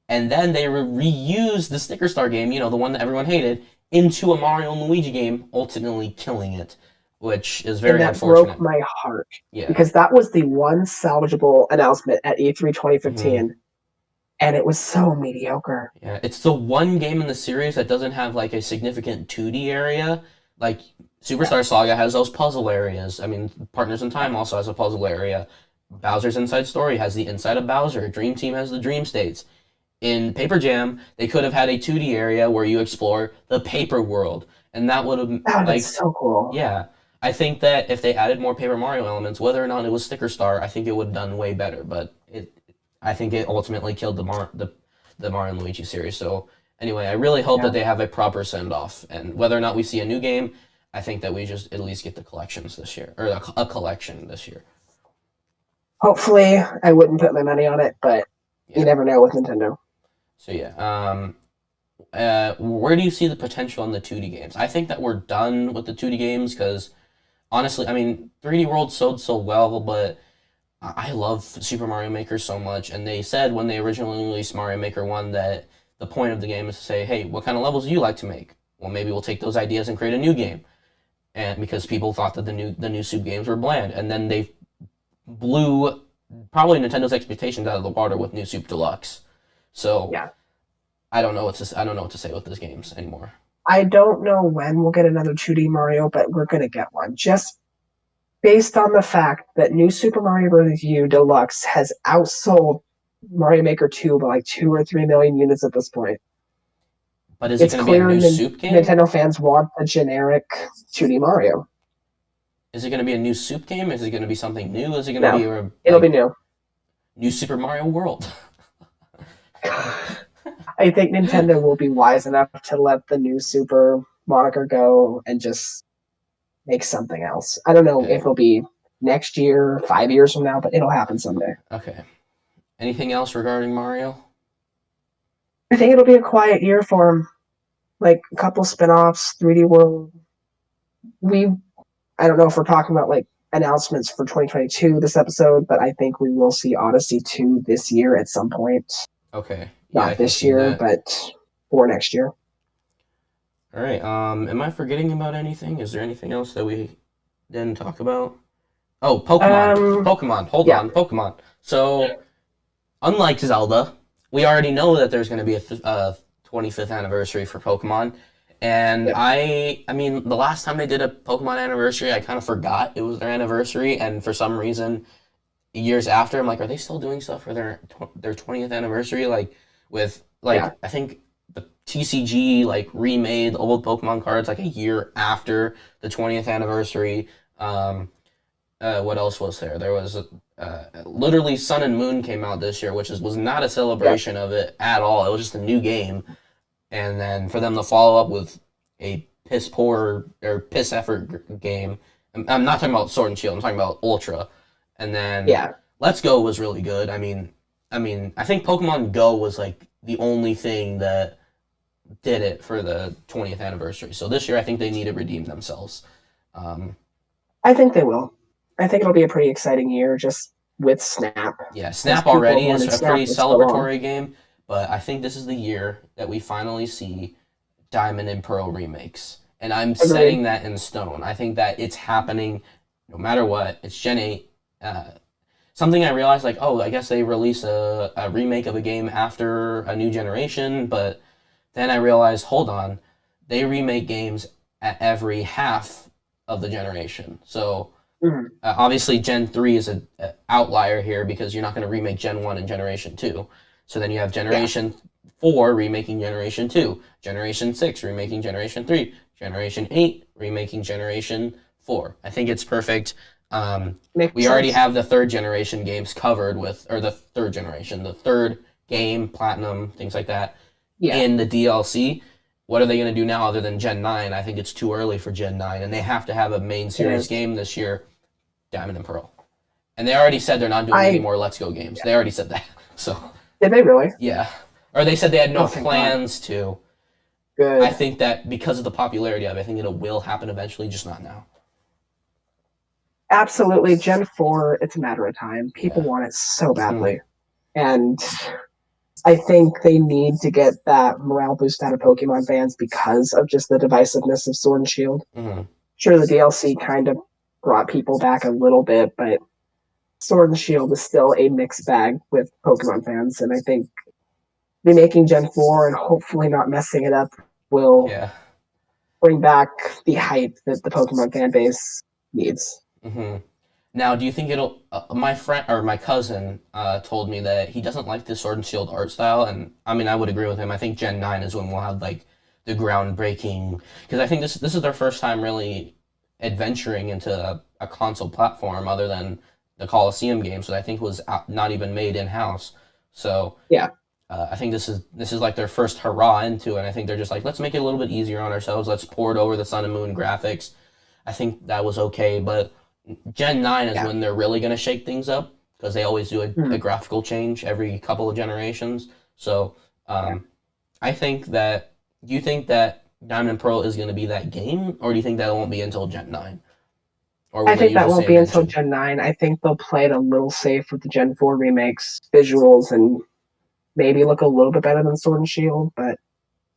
Speaker 1: And then they reused the Sticker Star game, the one that everyone hated, into a Mario and Luigi game, ultimately killing it, which is very
Speaker 2: and that
Speaker 1: unfortunate.
Speaker 2: broke my heart.
Speaker 1: Yeah.
Speaker 2: Because that was the one salvageable announcement at E3 2015,
Speaker 1: Mm-hmm.
Speaker 2: and it was so mediocre.
Speaker 1: Yeah, it's the one game in the series that doesn't have like a significant 2D area. Like Superstar Saga has those puzzle areas. I mean, Partners in Time also has a puzzle area. Bowser's Inside Story has the Inside of Bowser. Dream Team has the Dream States. In Paper Jam, they could have had a 2D area where you explore the paper world, and that would have
Speaker 2: That would be so cool.
Speaker 1: yeah. I think that if they added more Paper Mario elements, whether or not it was Sticker Star, I think it would have done way better. But I think it ultimately killed the Mario and Luigi series. So anyway, I really hope that they have a proper send off, and whether or not we see a new game, I think that we just at least get the collections this year, or a collection this year.
Speaker 2: Hopefully, I wouldn't put my money on it, but you never know with Nintendo.
Speaker 1: So yeah, where do you see the potential in the 2D games? I think that we're done with the 2D games because honestly, I mean, 3D World sold so well, but I love Super Mario Maker so much, and they said when they originally released Mario Maker 1 that the point of the game is to say, hey, what kind of levels do you like to make? Well, maybe we'll take those ideas and create a new game. And because people thought that the new Soup games were bland, and then they blew probably Nintendo's expectations out of the water with New Soup Deluxe. So
Speaker 2: yeah.
Speaker 1: I don't know what to say with those games anymore.
Speaker 2: I don't know when we'll get another 2D Mario, but we're gonna get one. Just based on the fact that New Super Mario Bros. U Deluxe has outsold Mario Maker 2 by like 2 or 3 million units at this point.
Speaker 1: But is it going to be a new Soup game?
Speaker 2: Nintendo fans want a generic 2D Mario.
Speaker 1: Is it going to be a new Soup game? Is it going to be something new? Is it going to be
Speaker 2: it'll be new.
Speaker 1: New Super Mario World.
Speaker 2: I think Nintendo will be wise enough to let the New Super moniker go and just make something else. I don't know if it'll be next year, 5 years from now, but it'll happen someday.
Speaker 1: Okay. Anything else regarding Mario?
Speaker 2: I think it'll be a quiet year for him. Like a couple spin-offs, 3D World. I don't know if we're talking about like announcements for 2022 this episode, but I think we will see Odyssey 2 this year at some point.
Speaker 1: Okay.
Speaker 2: Not this year, but for next year.
Speaker 1: All right. Am I forgetting about anything? Is there anything else that we didn't talk about? Oh, Pokemon. Pokemon. Hold on. Pokemon. So, unlike Zelda, we already know that there's going to be a 25th anniversary for Pokemon. And I mean, the last time they did a Pokemon anniversary, I kind of forgot it was their anniversary. And for some reason, years after, I'm like, are they still doing stuff for their 20th anniversary? Like, with, I think the TCG, remade old Pokemon cards, a year after the 20th anniversary. What else was there? There was literally Sun and Moon came out this year, which was not a celebration of it at all. It was just a new game, and then for them to follow up with a piss poor or piss effort game. I'm not talking about Sword and Shield. I'm talking about Ultra, and then Let's Go was really good. I mean, I think Pokemon Go was the only thing that did it for the 20th anniversary. So this year, I think they need to redeem themselves.
Speaker 2: I think they will. I think it'll be a pretty exciting year just with Snap.
Speaker 1: Yeah, Snap already is a pretty celebratory game, but I think this is the year that we finally see Diamond and Pearl remakes. And I'm setting that in stone. I think that it's happening no matter what. It's Gen 8. Something I realized, I guess they release a remake of a game after a new generation, but then I realized, hold on, they remake games at every half of the generation. So obviously Gen 3 is an outlier here because you're not going to remake Gen 1 and Generation 2. So then you have Generation 4 remaking Generation 2, Generation 6 remaking Generation 3, Generation 8 remaking Generation 4. I think it's perfect. We already have the third generation games covered the third game, Platinum, things like that, in the DLC. What are they going to do now other than Gen 9? I think it's too early for Gen 9, and they have to have a main series game this year, Diamond and Pearl. And they already said they're not doing any more Let's Go games. They already said that. So
Speaker 2: did they really?
Speaker 1: Yeah. Or they said they had no plans to.
Speaker 2: Good.
Speaker 1: I think that because of the popularity of it, I think it will happen eventually, just not now.
Speaker 2: Absolutely. Gen 4, it's a matter of time. People
Speaker 1: Yeah.
Speaker 2: want it so
Speaker 1: Hmm.
Speaker 2: badly. And I think they need to get that morale boost out of Pokemon fans because of just the divisiveness of Sword and Shield.
Speaker 1: Hmm.
Speaker 2: Sure, the DLC kind of brought people back a little bit, but Sword and Shield is still a mixed bag with Pokemon fans. And I think remaking Gen 4 and hopefully not messing it up will
Speaker 1: Yeah.
Speaker 2: bring back the hype that the Pokemon fan base needs.
Speaker 1: Hmm. Now, do you think it'll? My friend or my cousin told me that he doesn't like the Sword and Shield art style, and I mean I would agree with him. I think Gen 9 is when we'll have like the groundbreaking, because I think this is their first time really adventuring into a console platform other than the Coliseum games, that I think was not even made in house. So
Speaker 2: Yeah,
Speaker 1: I think this is like their first hurrah into it. And I think they're just like, let's make it a little bit easier on ourselves. Let's port over the Sun and Moon graphics. I think that was okay, but Gen 9 is
Speaker 2: yeah.
Speaker 1: when they're really going to shake things up because they always do a
Speaker 2: Mm,
Speaker 1: graphical change every couple of generations. So
Speaker 2: yeah.
Speaker 1: I think that, do you think that Diamond and Pearl is going to be that game, or do you think that won't be until Gen 9? Or will
Speaker 2: I
Speaker 1: they
Speaker 2: think
Speaker 1: use
Speaker 2: that
Speaker 1: the
Speaker 2: won't
Speaker 1: same
Speaker 2: be until
Speaker 1: engine?
Speaker 2: Gen 9. I think they'll play it a little safe with the Gen 4 remakes, visuals, and maybe look a little bit better than Sword and Shield, but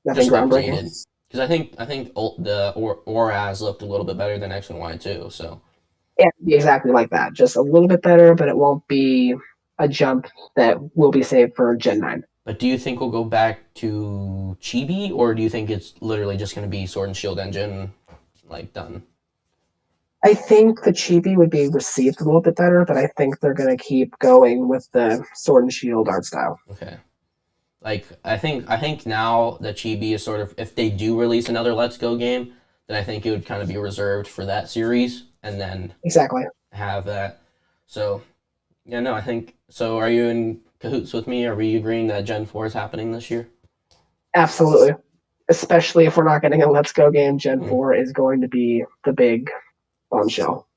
Speaker 2: nothing
Speaker 1: Just
Speaker 2: groundbreaking.
Speaker 1: updated. Because I think the Auraz looked a little bit better than X and Y too. So,
Speaker 2: Yeah, it'll be exactly like that. Just a little bit better, but it won't be a jump that will be saved for Gen 9.
Speaker 1: but do you think we'll go back to Chibi, or do you think it's literally just going to be Sword and Shield engine, like done?
Speaker 2: I think the Chibi would be received a little bit better, but I think they're going to keep going with the Sword and Shield art style.
Speaker 1: Okay. Like I think now that Chibi is sort of, if they do release another Let's Go game, then I think it would kind of be reserved for that series and then
Speaker 2: Exactly.
Speaker 1: have that. So yeah, no, I think so. Are you in cahoots with me? Are we agreeing that Gen 4 is happening this year?
Speaker 2: Absolutely. Especially if we're not getting a Let's Go game, Gen
Speaker 1: Hmm.
Speaker 2: 4 is going to be the big bombshell.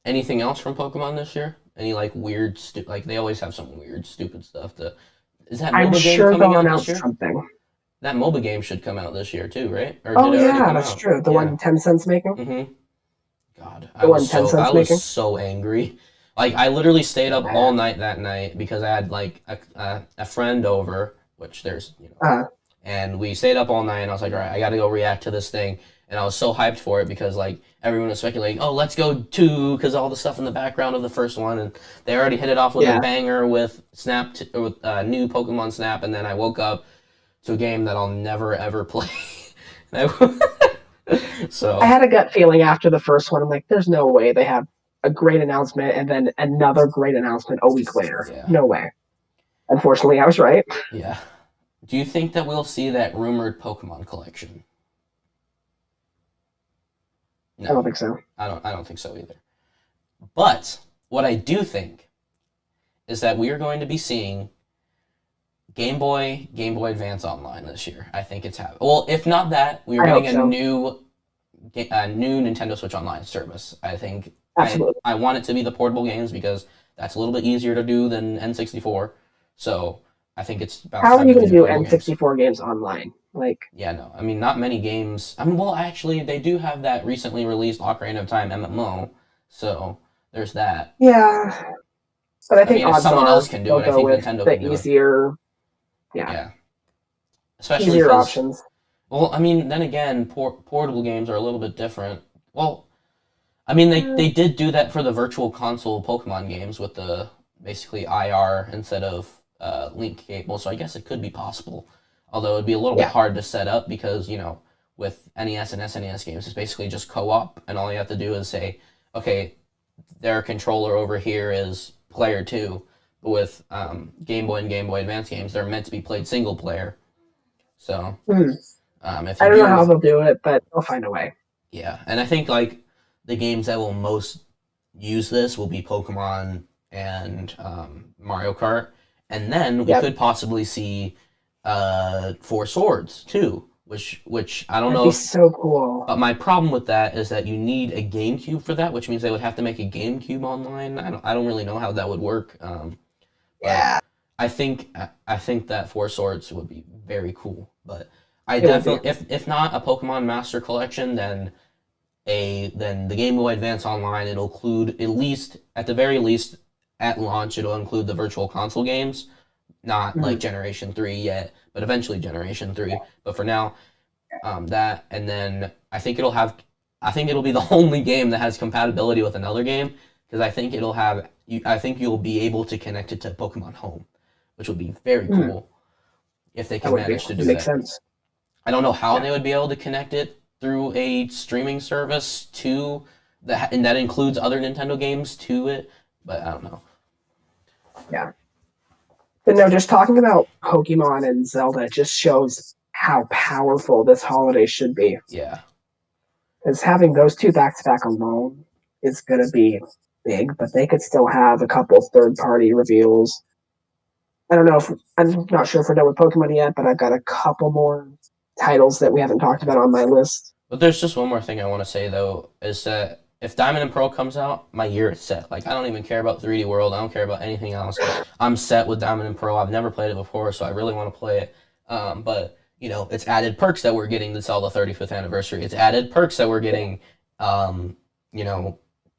Speaker 1: Anything else from Pokemon this year? Any like weird, like they always have some weird, stupid stuff. Is that
Speaker 2: I'm
Speaker 1: MOBA game
Speaker 2: sure
Speaker 1: coming
Speaker 2: they'll
Speaker 1: out this
Speaker 2: announce
Speaker 1: year?
Speaker 2: something.
Speaker 1: That MOBA game should come out this year too, right? Or
Speaker 2: Oh
Speaker 1: did it already
Speaker 2: yeah,
Speaker 1: come
Speaker 2: that's
Speaker 1: out?
Speaker 2: true. The
Speaker 1: Yeah.
Speaker 2: one Tencent's making.
Speaker 1: Mm-hmm. God,
Speaker 2: The one
Speaker 1: I
Speaker 2: Tencent's
Speaker 1: was
Speaker 2: making.
Speaker 1: so angry. Like I literally stayed up all
Speaker 2: Man.
Speaker 1: night that night because I had like a friend over, which there's
Speaker 2: Uh,
Speaker 1: and we stayed up all night. And I was like, all right, I got to go react to this thing, and I was so hyped for it because like everyone was speculating, oh, let's go two, because all the stuff in the background of the first one, and they already hit it off with a
Speaker 2: yeah.
Speaker 1: banger with with new Pokemon Snap, and then I woke up to a game that I'll never ever play.
Speaker 2: I
Speaker 1: So
Speaker 2: had a gut feeling after the first one. I'm like, there's no way they have a great announcement and then another great announcement a week later.
Speaker 1: yeah,
Speaker 2: No way. Unfortunately, I was right.
Speaker 1: yeah. Do you think that we'll see that rumored Pokemon collection?
Speaker 2: I don't
Speaker 1: No,
Speaker 2: think so.
Speaker 1: I don't think so either. But what I do think is that we are going to be seeing Game Boy Advance Online this year. I think it's happening. Well, if not that, we are
Speaker 2: I
Speaker 1: getting
Speaker 2: hope so.
Speaker 1: a new Nintendo Switch Online service. I think
Speaker 2: Absolutely.
Speaker 1: I want it to be the portable games because that's a little bit easier to do than N64. So I think it's about
Speaker 2: How are
Speaker 1: time
Speaker 2: you
Speaker 1: to
Speaker 2: going
Speaker 1: do
Speaker 2: to
Speaker 1: the
Speaker 2: do
Speaker 1: portable games.
Speaker 2: N64 games online? Like,
Speaker 1: Yeah, no. I mean, not many games. I mean, well, actually, they do have that recently released Ocarina of Time MMO. So there's that.
Speaker 2: yeah. But I
Speaker 1: I
Speaker 2: think
Speaker 1: mean, if
Speaker 2: odds
Speaker 1: someone else
Speaker 2: are
Speaker 1: can do
Speaker 2: they'll
Speaker 1: it, I
Speaker 2: go
Speaker 1: think
Speaker 2: with
Speaker 1: Nintendo
Speaker 2: the
Speaker 1: can do it.
Speaker 2: easier, yeah,
Speaker 1: Yeah, especially
Speaker 2: easier
Speaker 1: because,
Speaker 2: options.
Speaker 1: well, I mean, then again, portable games are a little bit different. Well, I mean,
Speaker 2: Uh,
Speaker 1: they did do that for the Virtual Console Pokemon games with the basically IR instead of link cable. So I guess it could be possible. Although it'd be a little bit
Speaker 2: yeah,
Speaker 1: hard to set up because with NES and SNES games, it's basically just co-op, and all you have to do is say, okay, their controller over here is player two. But with Game Boy and Game Boy Advance games, they're meant to be played single player. So
Speaker 2: hmm.
Speaker 1: if you
Speaker 2: I don't know how
Speaker 1: do,
Speaker 2: they'll do it, but they'll find a way.
Speaker 1: yeah, and I think like the games that will most use this will be Pokemon and Mario Kart, and then we
Speaker 2: Yep,
Speaker 1: could possibly see Four Swords too, which I don't
Speaker 2: that'd
Speaker 1: know
Speaker 2: be
Speaker 1: if.
Speaker 2: so cool.
Speaker 1: But my problem with that is that you need a GameCube for that, which means they would have to make a GameCube online. I don't really know how that would work. But
Speaker 2: Yeah,
Speaker 1: I think that Four Swords would be very cool. But I
Speaker 2: it would be.
Speaker 1: definitely, if not a Pokemon Master Collection, then then the Game Boy Advance Online, it'll include, at the very least, at launch, it'll include the Virtual Console games, not like Generation 3 yet, but eventually Generation 3. But for now, that, and then I think it'll be the only game that has compatibility with another game, because I think you'll be able to connect it to Pokemon Home, which would be very cool if they can manage to do that.
Speaker 2: Makes sense.
Speaker 1: I don't know how they would be able to connect it through a streaming service to that, and that includes other Nintendo games to it, but I don't know.
Speaker 2: Yeah. But no, just talking about Pokemon and Zelda just shows how powerful this holiday should be.
Speaker 1: Yeah.
Speaker 2: Because having those two back-to-back alone is going to be big, but they could still have a couple third-party reveals. I'm not sure if we're done with Pokemon yet, but I've got a couple more titles that we haven't talked about on my list.
Speaker 1: But there's just one more thing I want to say, though, is that if Diamond and Pearl comes out, my year is set. Like, I don't even care about 3D World. I don't care about anything else. I'm set with Diamond and Pearl. I've never played it before, so I really want to play it. But, it's added perks that we're getting the Zelda 35th anniversary. It's added perks that we're getting,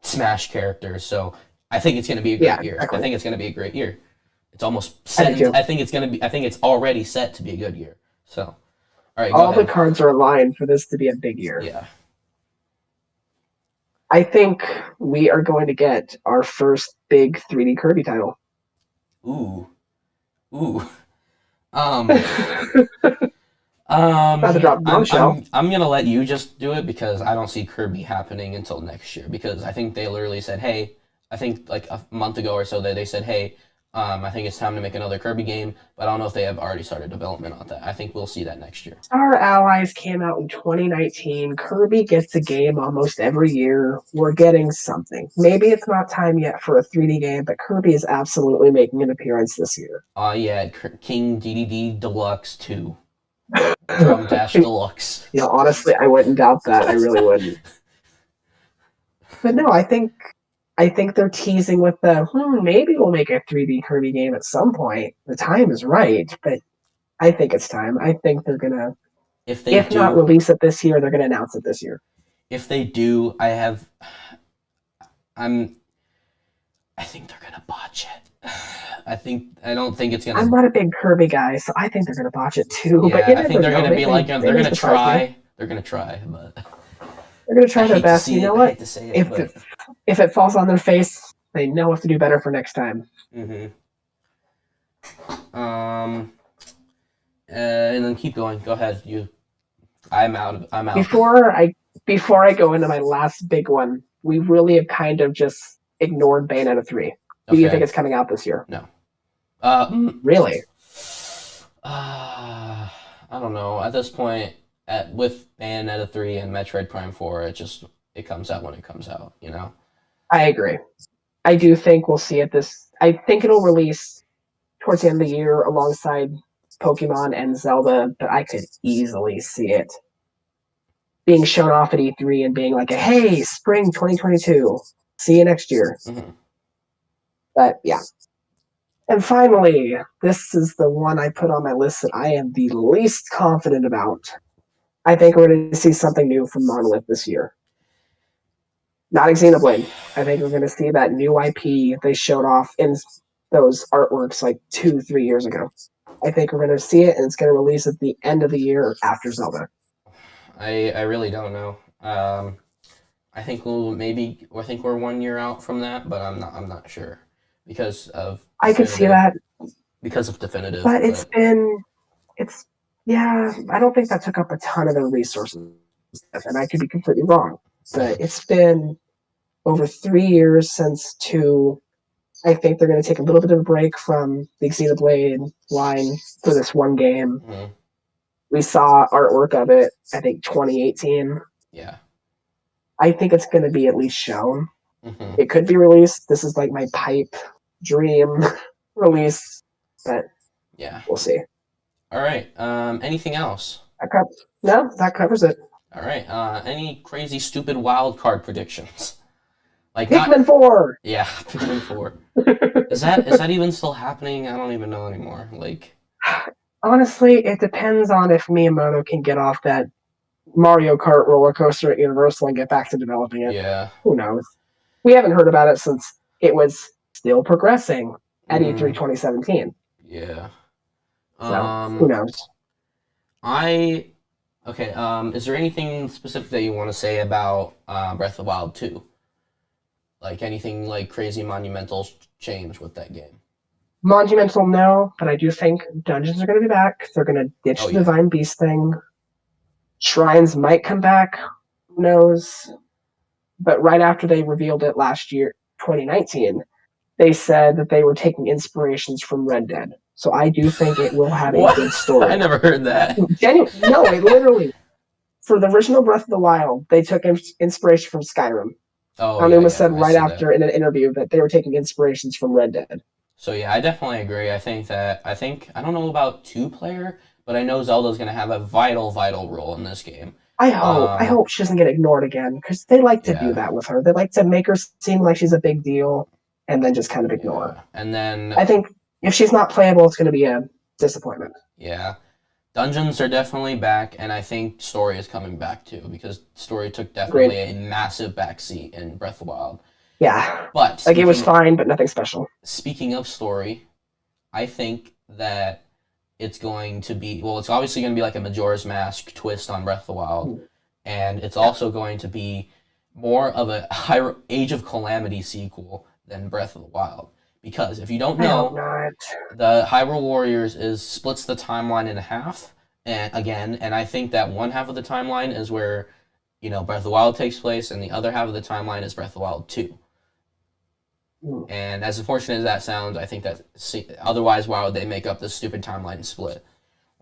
Speaker 1: Smash characters. So I think it's going to be a great year. Exactly. I think it's going to be a great year. It's almost set. I think it's already set to be a good year. So, all right.
Speaker 2: All the cards are aligned for this to be a big year.
Speaker 1: Yeah.
Speaker 2: I think we are going to get our first big 3D Kirby title.
Speaker 1: Ooh.
Speaker 2: About to drop bombshell.
Speaker 1: I'm gonna let you just do it because I don't see Kirby happening until next year, because I think they literally said, hey, I think like a month ago or so they said, hey, I think it's time to make another Kirby game, but I don't know if they have already started development on that. I think we'll see that next year.
Speaker 2: Our Allies came out in 2019. Kirby gets a game almost every year. We're getting something. Maybe it's not time yet for a 3D game, but Kirby is absolutely making an appearance this year.
Speaker 1: Yeah, King DDD Deluxe 2. Drum Dash Deluxe.
Speaker 2: Honestly, I wouldn't doubt that. I really wouldn't. But no, I think they're teasing with maybe we'll make a 3D Kirby game at some point. The time is right, but I think it's time. I think they're gonna, if not release it this year, they're gonna announce it this year.
Speaker 1: If they do, I think they're gonna botch it. I don't think it's gonna.
Speaker 2: I'm not a big Kirby guy, so I think they're gonna botch it too.
Speaker 1: Yeah,
Speaker 2: but
Speaker 1: I think they're gonna be like they're gonna try. They're gonna try, but
Speaker 2: they're gonna try their best. You know what? If it falls on their face, they know what to do better for next time.
Speaker 1: Mm-hmm. And then keep going. Go ahead. I'm out.
Speaker 2: Before I go into my last big one, we really have kind of just ignored Bayonetta 3. Do you think it's coming out this year?
Speaker 1: No.
Speaker 2: Really?
Speaker 1: I don't know. At this point, with Bayonetta 3 and Metroid Prime 4, it comes out when it comes out,
Speaker 2: I agree. I do think we'll see it I think it'll release towards the end of the year alongside Pokemon and Zelda, but I could easily see it being shown off at E3 and being like, hey, spring 2022. See you next year.
Speaker 1: Mm-hmm.
Speaker 2: But yeah. And finally, this is the one I put on my list that I am the least confident about. I think we're going to see something new from Monolith this year. Not Xenoblade. I think we're going to see that new IP they showed off in those artworks like 2-3 years ago. I think we're going to see it, and it's going to release at the end of the year after Zelda.
Speaker 1: I really don't know. I think we're 1 year out from that, but I'm not sure because of.
Speaker 2: I could see that
Speaker 1: because of Definitive,
Speaker 2: but I don't think that took up a ton of their resources, and I could be completely wrong. But it's been over 3 years since 2. I think they're going to take a little bit of a break from the Xenoblade line for this one game.
Speaker 1: Mm-hmm.
Speaker 2: We saw artwork of it, I think 2018.
Speaker 1: Yeah.
Speaker 2: I think it's going to be at least shown.
Speaker 1: Mm-hmm.
Speaker 2: It could be released. This is like my pipe dream release, but
Speaker 1: yeah,
Speaker 2: we'll see.
Speaker 1: All right. Anything else?
Speaker 2: No, that covers it.
Speaker 1: All right. Any crazy, stupid wild card predictions? Like
Speaker 2: Pikmin 4.
Speaker 1: Yeah, Pikmin 4. Is that even still happening? I don't even know anymore. Like,
Speaker 2: honestly, it depends on if Miyamoto can get off that Mario Kart roller coaster at Universal and get back to developing it.
Speaker 1: Yeah.
Speaker 2: Who knows? We haven't heard about it since it was still progressing at E3
Speaker 1: Mm,
Speaker 2: 2017.
Speaker 1: yeah.
Speaker 2: So who knows?
Speaker 1: I okay. Is there anything specific that you want to say about Breath of the Wild 2? Like anything like crazy monumental change with that game?
Speaker 2: Monumental, no, but I do think dungeons are going to be back. They're going to ditch
Speaker 1: Oh
Speaker 2: the
Speaker 1: yeah.
Speaker 2: Divine Beast thing. Shrines might come back. Who knows? But right after they revealed it last year, 2019, they said that they were taking inspirations from Red Dead. So I do think it will have a
Speaker 1: What?
Speaker 2: good
Speaker 1: I
Speaker 2: story.
Speaker 1: never heard that.
Speaker 2: No, it literally, for the original Breath of the Wild, they took inspiration from Skyrim.
Speaker 1: Oh yeah,
Speaker 2: Anuma
Speaker 1: yeah.
Speaker 2: said
Speaker 1: I
Speaker 2: right
Speaker 1: see that.
Speaker 2: after in an interview that they were taking inspirations from Red Dead.
Speaker 1: So yeah, I definitely agree. I think I don't know about two player, but I know Zelda's gonna have a vital role in this game.
Speaker 2: I hope she doesn't get ignored again because they like to do
Speaker 1: Yeah,
Speaker 2: that with her. They like to make her seem like she's a big deal and then just kind of ignore her.
Speaker 1: yeah. And then
Speaker 2: I think if she's not playable, it's going to be a disappointment.
Speaker 1: yeah, dungeons are definitely back, and I think story is coming back too because story took definitely
Speaker 2: Agreed.
Speaker 1: a massive backseat in Breath of the Wild.
Speaker 2: Yeah,
Speaker 1: But
Speaker 2: like it was fine, but nothing special.
Speaker 1: speaking of story, I think that it's going to be well. It's obviously going to be like a Majora's Mask twist on Breath of the Wild, and it's also going to be more of a Age of Calamity sequel than Breath of the Wild. Because if you don't know, the Hyrule Warriors splits the timeline in half, and I think that one half of the timeline is where Breath of the Wild takes place, and the other half of the timeline is Breath of the Wild 2. And as unfortunate as that sounds, I think that otherwise, why would they make up this stupid timeline split?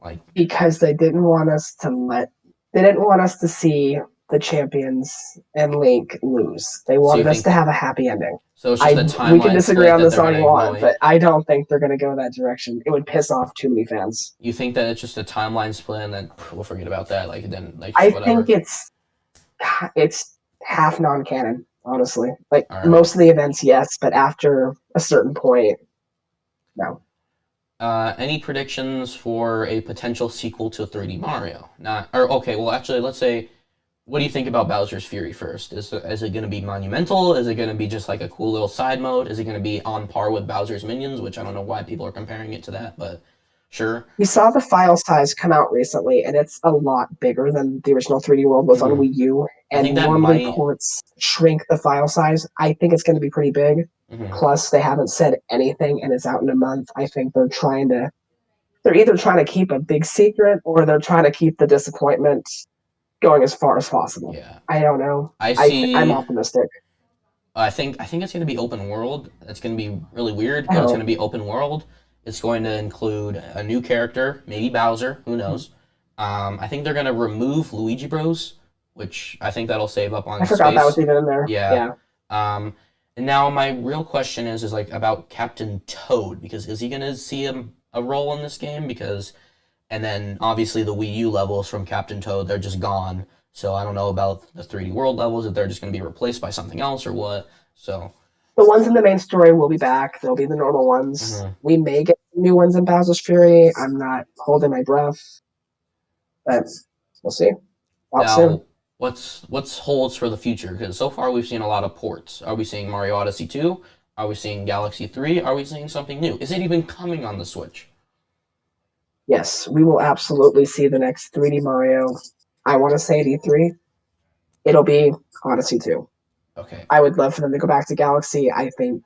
Speaker 1: Like
Speaker 2: because they didn't want us to see the champions and Link lose. They wanted us to have a happy ending.
Speaker 1: So it's just a timeline.
Speaker 2: We can disagree on this all you want,
Speaker 1: avoid.
Speaker 2: but I don't think they're going to go that direction. It would piss off too many fans.
Speaker 1: You think that it's just a timeline split, and then we'll forget about that? Like then,
Speaker 2: I think it's half non-canon. Honestly, like most of the events, yes, but after a certain point, no.
Speaker 1: Any predictions for a potential sequel to 3D Mario? Actually, let's say, what do you think about Bowser's Fury first? Is it going to be monumental? Is it going to be just like a cool little side mode? Is it going to be on par with Bowser's Minions, which I don't know why people are comparing it to that, but sure.
Speaker 2: We saw the file size come out recently, and it's a lot bigger than the original 3D World was on Wii U. And normally ports shrink the file size. I think it's going to be pretty big. Plus, they haven't said anything, and it's out in a month. I think they're either trying to keep a big secret, or they're trying to keep the disappointment going as far as possible.
Speaker 1: Yeah.
Speaker 2: I don't know. I'm optimistic.
Speaker 1: I think it's going to be open world. It's going to be really weird, but it's going to be open world. It's going to include a new character, maybe Bowser. Who knows? I think they're going to remove Luigi Bros, which I think that'll save up on space. I forgot that
Speaker 2: was even in there. Yeah.
Speaker 1: And now my real question is like about Captain Toad, because is he going to see a role in this game? And then obviously the Wii U levels from Captain Toad, they're just gone. So I don't know about the 3D World levels, if they're just going to be replaced by something else or what. So
Speaker 2: the ones in the main story will be back. They'll be the normal ones. We may get new ones in Bowser's Fury. I'm not holding my breath, but we'll see.
Speaker 1: Now, what's holds for the future? Because so far we've seen a lot of ports. Are we seeing Mario Odyssey 2? Are we seeing Galaxy 3? Are we seeing something new? Is it even coming on the Switch?
Speaker 2: Yes, we will absolutely see the next 3D Mario. I want to say at E3. It'll be Odyssey 2.
Speaker 1: Okay.
Speaker 2: I would love for them to go back to Galaxy. I think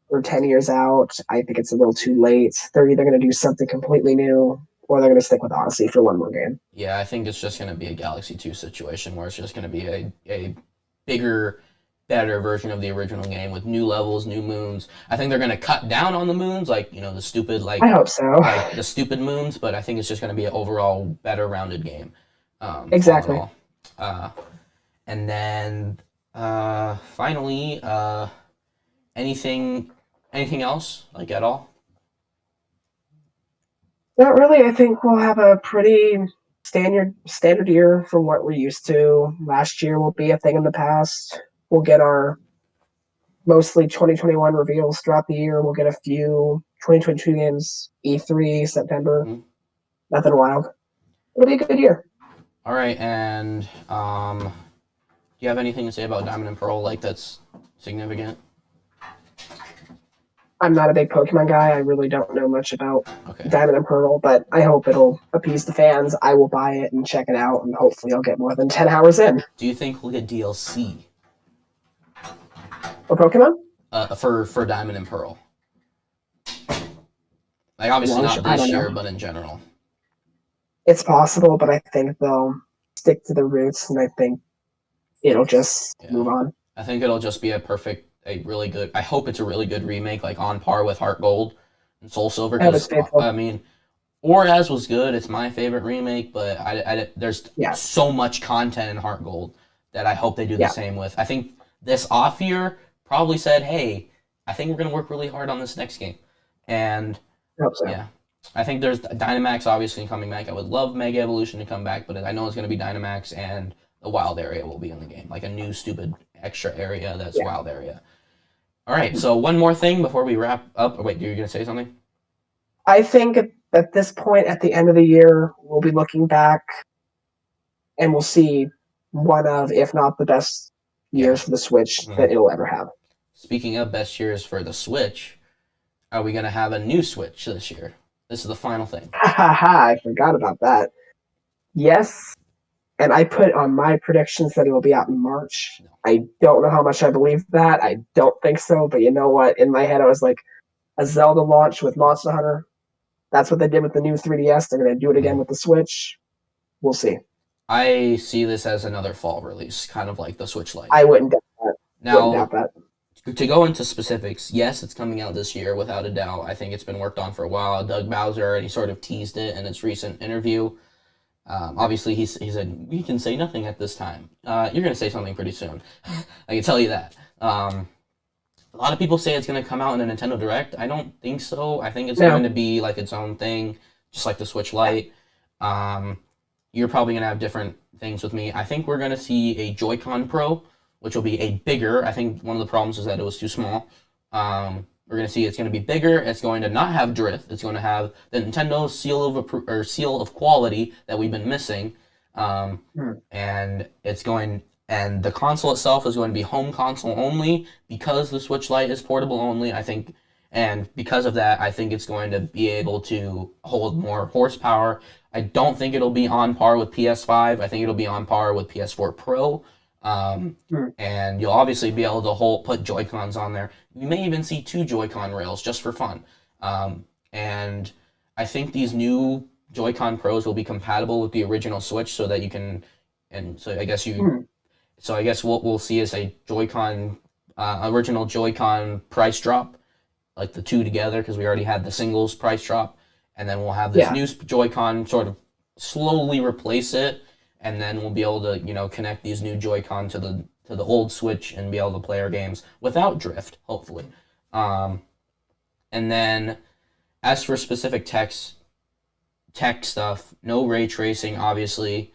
Speaker 2: we're 10 years out. I think it's a little too late. They're either going to do something completely new, or they're going to stick with Odyssey for one more game.
Speaker 1: Yeah, I think it's just going to be a Galaxy 2 situation where it's just going to be a bigger, better version of the original game with new levels, new moons. I think they're going to cut down on the moons, like, the stupid, I
Speaker 2: hope so.
Speaker 1: Like the stupid moons, but I think it's just going to be an overall better rounded game.
Speaker 2: Exactly.
Speaker 1: And then finally, anything else, like at all?
Speaker 2: Not really. I think we'll have a pretty standard year from what we're used to. Last year will be a thing in the past. We'll get our mostly 2021 reveals throughout the year. We'll get a few 2022 games, E3, September. Nothing wild. It'll be a good year.
Speaker 1: All right, and do you have anything to say about Diamond and Pearl like that's significant?
Speaker 2: I'm not a big Pokemon guy. I really don't know much about
Speaker 1: Okay.
Speaker 2: Diamond and Pearl, but I hope it'll appease the fans. I will buy it and check it out, and hopefully I'll get more than 10 hours in.
Speaker 1: Do you think we'll get DLC
Speaker 2: For Pokemon?
Speaker 1: for Diamond and Pearl? Like obviously
Speaker 2: Launch?
Speaker 1: not
Speaker 2: I
Speaker 1: this
Speaker 2: don't
Speaker 1: year,
Speaker 2: know.
Speaker 1: but in general.
Speaker 2: It's possible, but I think they'll stick to the roots, and I think it'll just move
Speaker 1: Yeah.
Speaker 2: on.
Speaker 1: I think it'll just be a really good. I hope it's a really good remake, like on par with Heart Gold and Soul Silver.
Speaker 2: I hope it's
Speaker 1: Because
Speaker 2: faithful.
Speaker 1: I mean, Orez was good. It's my favorite remake, but there's
Speaker 2: Yeah,
Speaker 1: so much content in Heart Gold that I hope they do the
Speaker 2: yeah,
Speaker 1: same with. I think this off year probably said, "Hey, I think we're gonna work really hard on this next game," and
Speaker 2: I hope so.
Speaker 1: yeah. I think there's Dynamax obviously coming back. I would love Mega Evolution to come back, but I know it's going to be Dynamax and the Wild Area will be in the game. Like a new stupid extra area that's
Speaker 2: Yeah.
Speaker 1: Wild Area. All right, so one more thing before we wrap up. Oh, wait, you're going to say something?
Speaker 2: I think at this point, at the end of the year, we'll be looking back and we'll see one of, if not the best
Speaker 1: Yeah.
Speaker 2: years for the Switch
Speaker 1: Mhm.
Speaker 2: that it'll ever have.
Speaker 1: Speaking of best years for the Switch, are we going to have a new Switch this year? This is the final thing.
Speaker 2: Ha ha ha, I forgot about that. Yes, and I put on my predictions that it will be out in March.
Speaker 1: No.
Speaker 2: I don't know how much I believe that. I don't think so, but you know what? In my head, I was like, a Zelda launch with Monster Hunter. That's what they did with the new 3DS. They're going to do it again with the Switch. We'll see.
Speaker 1: I see this as another fall release, kind of like the Switch Lite.
Speaker 2: I wouldn't doubt that. Wouldn't
Speaker 1: Now,
Speaker 2: doubt that.
Speaker 1: to go into specifics, yes, it's coming out this year without a doubt. I think it's been worked on for a while. Doug Bowser already sort of teased it in his recent interview. Obviously, he said, we can say nothing at this time. You're going to say something pretty soon. I can tell you that. A lot of people say it's going to come out in a Nintendo Direct. I don't think so. I think it's
Speaker 2: No.
Speaker 1: going to be like its own thing, just like the Switch Lite. You're probably going to have different things with me. I think we're going to see a Joy-Con Pro, which will be a bigger. I think one of the problems is that it was too small. We're going to see it's going to be bigger. It's going to not have drift. It's going to have the Nintendo seal of quality that we've been missing. And it's going and the console itself is going to be home console only because the Switch Lite is portable only. I think, and because of that, I think it's going to be able to hold more horsepower. I don't think it'll be on par with PS5. I think it'll be on par with PS4 Pro. And you'll obviously be able to put Joy-Cons on there. You may even see 2 Joy-Con rails just for fun. And I think these new Joy-Con Pros will be compatible with the original Switch so that you can, and so I guess so I guess what we'll see is a Joy-Con, original Joy-Con price drop, like the 2 together, because we already had the singles price drop, and then we'll have this new Joy-Con sort of slowly replace it, and then we'll be able to, connect these new Joy-Con to the old Switch and be able to play our games without drift, hopefully. And then, as for specific tech stuff, no ray tracing, obviously.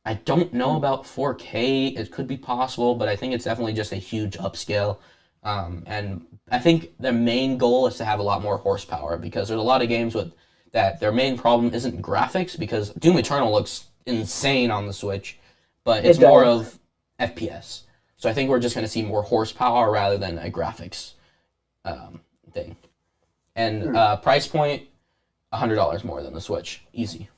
Speaker 1: I don't know about 4K. It could be possible, but I think it's definitely just a huge upscale. And I think the main goal is to have a lot more horsepower because there's a lot of games with that their main problem isn't graphics because Doom Eternal looks insane on the Switch, but it's more of FPS. So I think we're just going to see more horsepower rather than a graphics thing. And price point, $100 more than the Switch. Easy.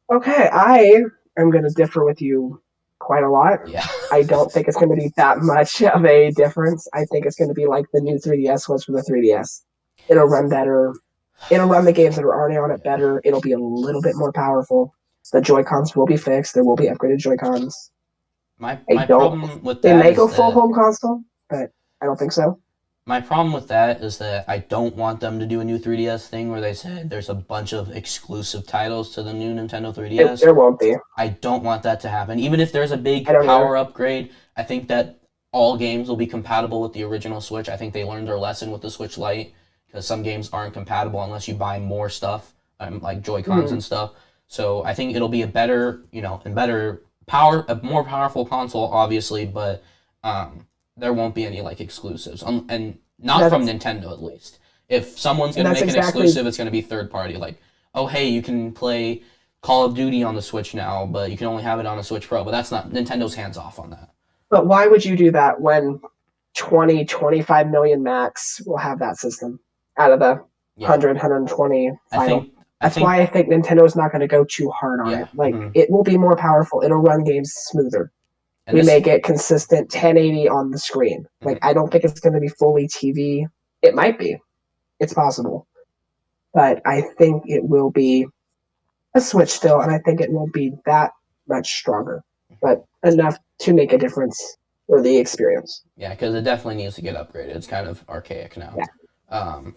Speaker 2: Okay, I am going to differ with you quite a lot.
Speaker 1: Yeah.
Speaker 2: I don't think it's going to be that much of a difference. I think it's going to be like the new 3DS was for the 3DS. It'll run better. It'll run the games that are already on it better. It'll be a little bit more powerful. The Joy-Cons will be fixed. There will be upgraded Joy-Cons.
Speaker 1: My problem with
Speaker 2: They
Speaker 1: that
Speaker 2: may
Speaker 1: is
Speaker 2: go full
Speaker 1: that
Speaker 2: home console, but I don't think so.
Speaker 1: my problem with that is that I don't want them to do a new 3DS thing where they said there's a bunch of exclusive titles to the new Nintendo 3DS.
Speaker 2: There won't be.
Speaker 1: I don't want that to happen. Even if there's a big
Speaker 2: I don't
Speaker 1: power
Speaker 2: either.
Speaker 1: upgrade, I think that all games will be compatible with the original Switch. I think they learned their lesson with the Switch Lite because some games aren't compatible unless you buy more stuff, like Joy-Cons and stuff. So I think it'll be a better, a more powerful console, obviously, but there won't be any like exclusives, and not from Nintendo at least. If someone's gonna make an exclusive, it's gonna be third party. Like, oh hey, you can play Call of Duty on the Switch now, but you can only have it on a Switch Pro. But that's not Nintendo's hands off on that.
Speaker 2: But why would you do that when 20, 25 million max will have that system out of the 100, 120 final? That's why I think Nintendo's not going to go too hard on it. Like, it will be more powerful. It'll run games smoother. We may get consistent 1080 on the screen. Like, I don't think it's going to be fully TV. It might be. It's possible. But I think it will be a Switch still, and I think it won't be that much stronger. But enough to make a difference for the experience.
Speaker 1: Yeah, because it definitely needs to get upgraded. It's kind of archaic now.
Speaker 2: Yeah.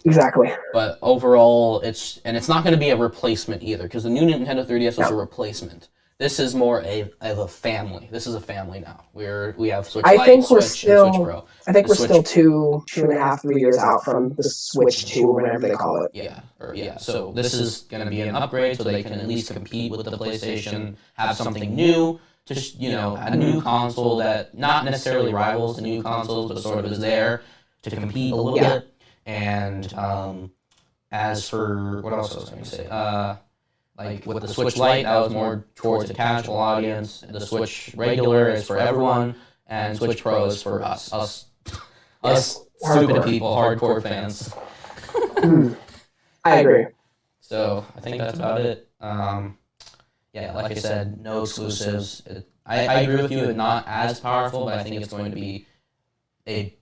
Speaker 2: Exactly.
Speaker 1: But overall, it's not going to be a replacement either, because the new Nintendo 3DS was a replacement. This is more of a family. This is a family now. We have Switch Lite, Switch, and Switch Pro.
Speaker 2: I think we're still 2.5, 3 years out from the Switch 2 or whatever they call it.
Speaker 1: Yeah. So this is going to be an upgrade, so they can at least compete with the PlayStation, have something new, just a new console that not necessarily rivals the new consoles, but sort of is there to compete a little bit. And as for what else I was going to say, like with the Switch Lite, that was more towards the casual audience. The Switch regular is for everyone, and Switch Pro is for us stupid people, hardcore fans.
Speaker 2: I agree.
Speaker 1: So I think that's about it. Like I said, no exclusives. I agree with you, it's not as powerful, but I think it's going to be a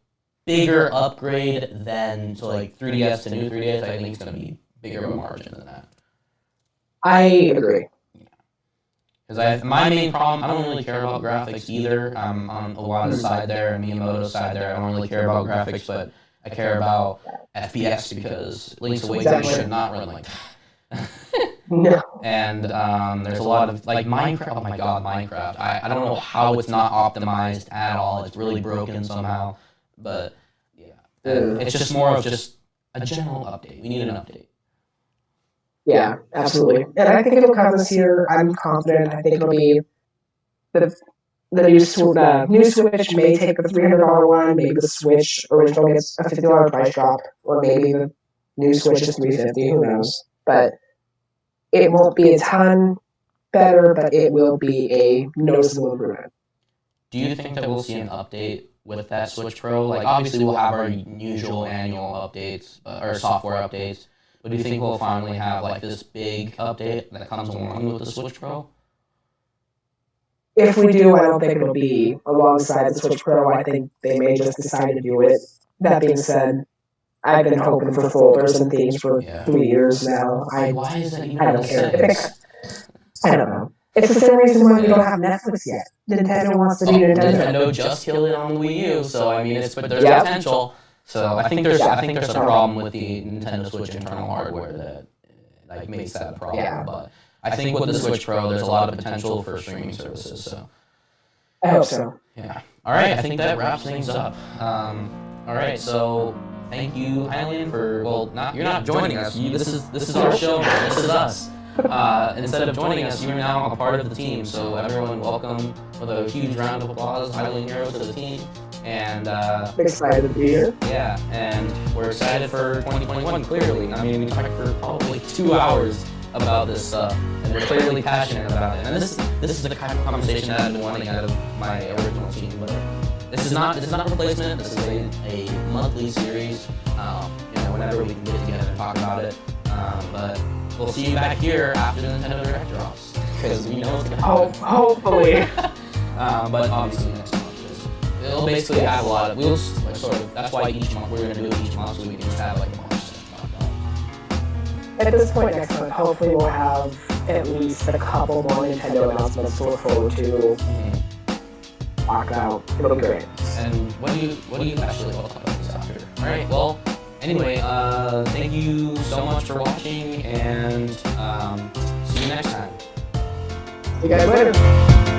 Speaker 1: bigger upgrade than 3DS to new 3DS. I think it's going to be bigger of a margin than that.
Speaker 2: I agree.
Speaker 1: Because my main problem, I don't really care about graphics either. I'm on Iwata's side there and Miyamoto's side there. I don't really care about graphics, but I care about FPS because Link's Awakening should not run like that.
Speaker 2: No.
Speaker 1: And there's a lot of, like, Minecraft. Oh my god, Minecraft. I don't know how it's not optimized at all. It's really broken somehow. But, it's just more of just a general update. We need an update.
Speaker 2: Yeah, absolutely. And I think it'll come this year. I'm confident. I think it'll be the new Switch may take the $300 one. Maybe the Switch original gets a $50 price drop, or maybe the new Switch is $350. Who knows? But it won't be a ton better, but it will be a noticeable improvement.
Speaker 1: Do you think that we'll see an update with that Switch Pro? Like, obviously, we'll have our usual annual updates or software updates. But do you think we'll finally have like this big update that comes along with the Switch Pro?
Speaker 2: If we do, I don't think it'll be alongside the Switch Pro. I think they may just decide to do it. That being said, I've been hoping for folders and themes for 3 years now.
Speaker 1: Why is that even
Speaker 2: I don't care. I don't know. It's the same reason why we don't have Netflix yet. Nintendo wants to be Nintendo.
Speaker 1: Nintendo just killed it on the Wii U, so I mean, there's potential. So I think there's a problem with the Nintendo Switch internal hardware that makes that a problem.
Speaker 2: Yeah.
Speaker 1: But I think with the Switch Pro, there's a lot of potential for streaming services. So
Speaker 2: I hope so.
Speaker 1: Yeah. All right. I think that wraps things up. All right. So thank you, Hylian, for you're not joining us. This is our show. This is us. Instead of joining us, you're now a part of the team. So everyone, welcome with a huge round of applause, Hylian Hero, to the team. And
Speaker 2: excited to be here.
Speaker 1: Yeah, and we're excited for 2021, clearly. I mean, we talked for probably 2 hours about this stuff, and we're clearly passionate about it. And this is the kind of conversation that I've been wanting out of my original team. But this is not a replacement. This is a monthly series. Whenever we can get together and talk about it. But we'll see you back here after the Nintendo Direct drops, because we know it's gonna happen.
Speaker 2: Hopefully.
Speaker 1: But obviously next month. It'll basically have a lot of, that's why each month, we're going to do it each month, so we can just have like a month.
Speaker 2: At this point next month, hopefully we'll have at least a couple more Nintendo announcements to look forward to. Talk about. It'll be great.
Speaker 1: And what do you actually want to talk about this after? Alright, well, anyway, thank you so much for watching, and see you next time.
Speaker 2: See you guys later.